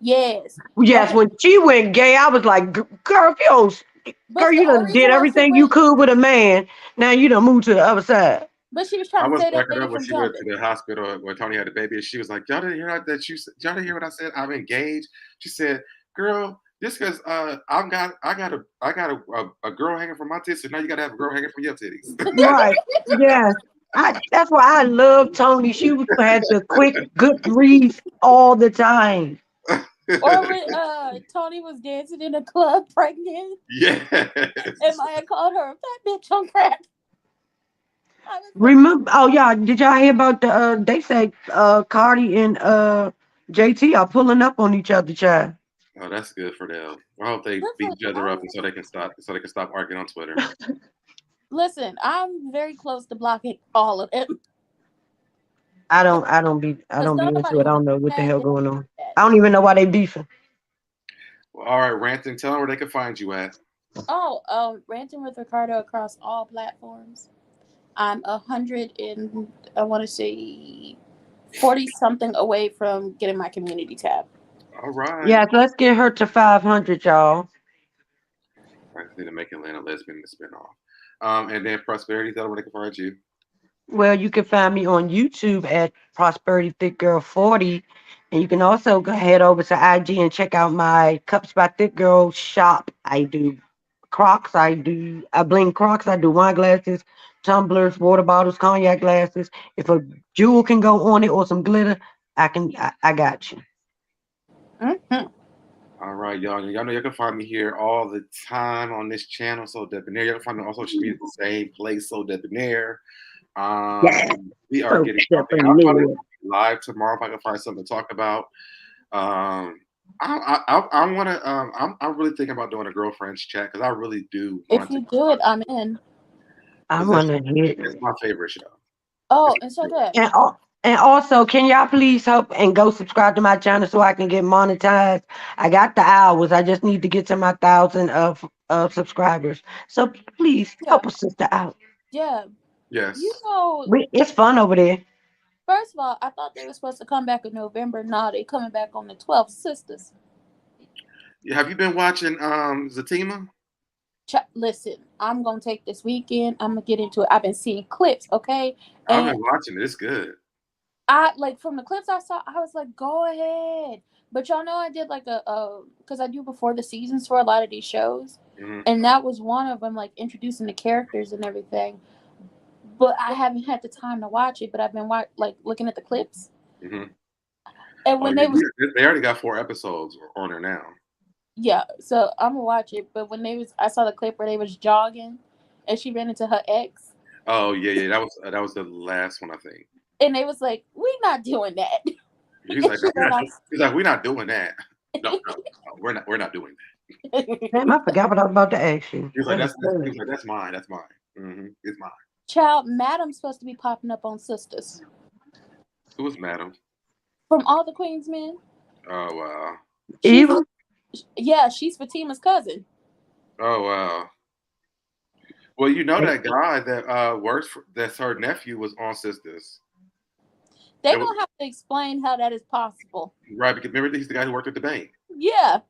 yes, Yes, but when she went gay, I was like, Girl, if you don't, but girl, the you only done reason did why she everything you went, could with a man. Now you done moved to the other side." but she was I trying to was say that backing lady up when from she went jumping. to the hospital when Tony had the baby, and she was like, "Y'all didn't hear that you? Y'all didn't hear what I said? I'm engaged." She said, "Girl, just because I got a girl hanging from my titties, so now you got to have a girl hanging from your titties." Right. Yes. That's why I love Tony. Had the quick, good reads all the time. Or when Tony was dancing in a club pregnant and Yes. Maya called her a fat bitch on crack. I was like, Remember? Oh yeah. Did y'all hear about the? They say Cardi and JT are pulling up on each other, child. Oh, that's good for them. I hope they beat listen, each other up, and so they can stop arguing on Twitter. listen, I'm very close to blocking all of them. I Because don't be don't into nobody it. I want don't know to what the that. hell They don't going on. want that. I don't even know why they beefing. Well, all right, Ranting, tell them where they can find you at. Oh, ranting with Ricardo across all platforms. I'm 100 and I want to say 40 something away from getting my community tab. All right. Yes, let's get her to 500, y'all. I just need to make Atlanta lesbian the spinoff. And then Prosperity, tell them where they can find you. Well, you can find me on YouTube at Prosperity Thick Girl 40. And you can also go head over to IG and check out my Cups by Thick Girl shop. I do Crocs, I bling Crocs, I do wine glasses, tumblers, water bottles, cognac glasses. If a jewel can go on it or some glitter, I got you. Mm-hmm. All right, y'all. Y'all know you can find me here all the time on this channel. So Debonair. You can find me on social media the same place. So Debonair. Yeah, We are so getting something. I'll probably definitely. be live tomorrow if I can find something to talk about. Um, I want to. I'm really thinking about doing a girlfriend's chat because I really do If want to. you do it, I'm in. I Because want to it's hear. my favorite show. It's Oh, my and so favorite. that. And also, can y'all please help and go subscribe to my channel so I can get monetized? I got the hours. I just need to get to my 1,000 subscribers. So please Yeah. help a sister out. Yeah. Yes. You know, It's fun over there. first of all, I thought they were supposed to come back in November. Nah, they coming back on the 12th. Sisters. Have you been watching Zatima? Listen, I'm gonna take this weekend. I'm gonna get into it. I've been seeing clips, okay, I've and been watching it. It's good. I like from the clips I saw. I was like, go ahead. But y'all know I did like a because I do before the seasons for a lot of these shows, Hmm. and that was one of them, like introducing the characters and everything. But I haven't had the time to watch it. But I've been like looking at the clips, Hmm. and Oh when yeah, they was they already got 4 episodes on there now. yeah, so I'm gonna watch it. But when they was, I saw the clip where they was jogging, and she ran into her ex, Oh yeah. That was the last one, I think. and they was like, "We not doing that." He's And like, she ran off. he's like, we're not doing that. No, we're not doing Damn, I forgot what I was about to ask you. that. That is He good. was like, that's mine. That's mine. It's mine. Child, Madam's supposed to be popping up on Sisters Who was Madam? from all the Queen's Men. Oh wow. She's Eva? she's Fatima's cousin. Oh wow. Well, you know that guy that works for that's her nephew was on Sisters. They're It was, gonna have to explain how that is possible. right, because remember he's the guy who worked at the bank. Yeah,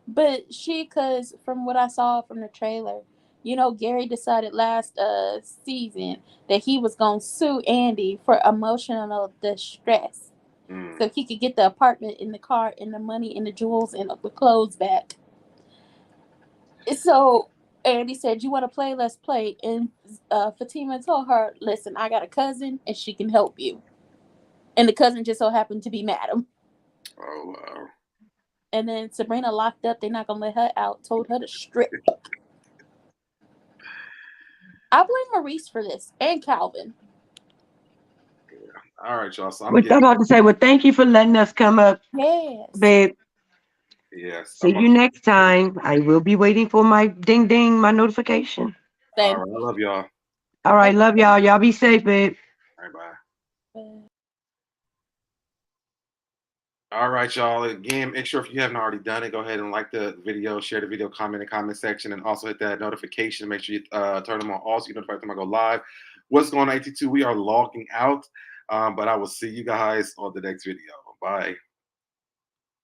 but because from what I saw from the trailer, you know, Gary decided last season that he was gonna sue Andy for emotional distress, Mm. so he could get the apartment and the car and the money and the jewels and the clothes back. So Andy said, "You want to play? Let's play." And Fatima told her, "Listen, I got a cousin and she can help you." And the cousin just so happened to be Madam. Oh wow. And then Sabrina locked up. They're not gonna let her out. Told her to strip. I blame Maurice for this and Calvin. All right, y'all. So I'm What I'm getting about to say, well, thank you for letting us come up, Yes. babe. yes. See you next time. I will be waiting for my ding ding, my notification. All Same. right. I love y'all. All right, love y'all. Y'all be safe, babe. All right, bye. All right, y'all. Again, make sure if you haven't already done it, go ahead and like the video, share the video, comment in the comment section, and also hit that notification. Make sure you turn them on all so you notify them I go live. What's going on, 82? We are logging out, but I will see you guys on the next video. Bye.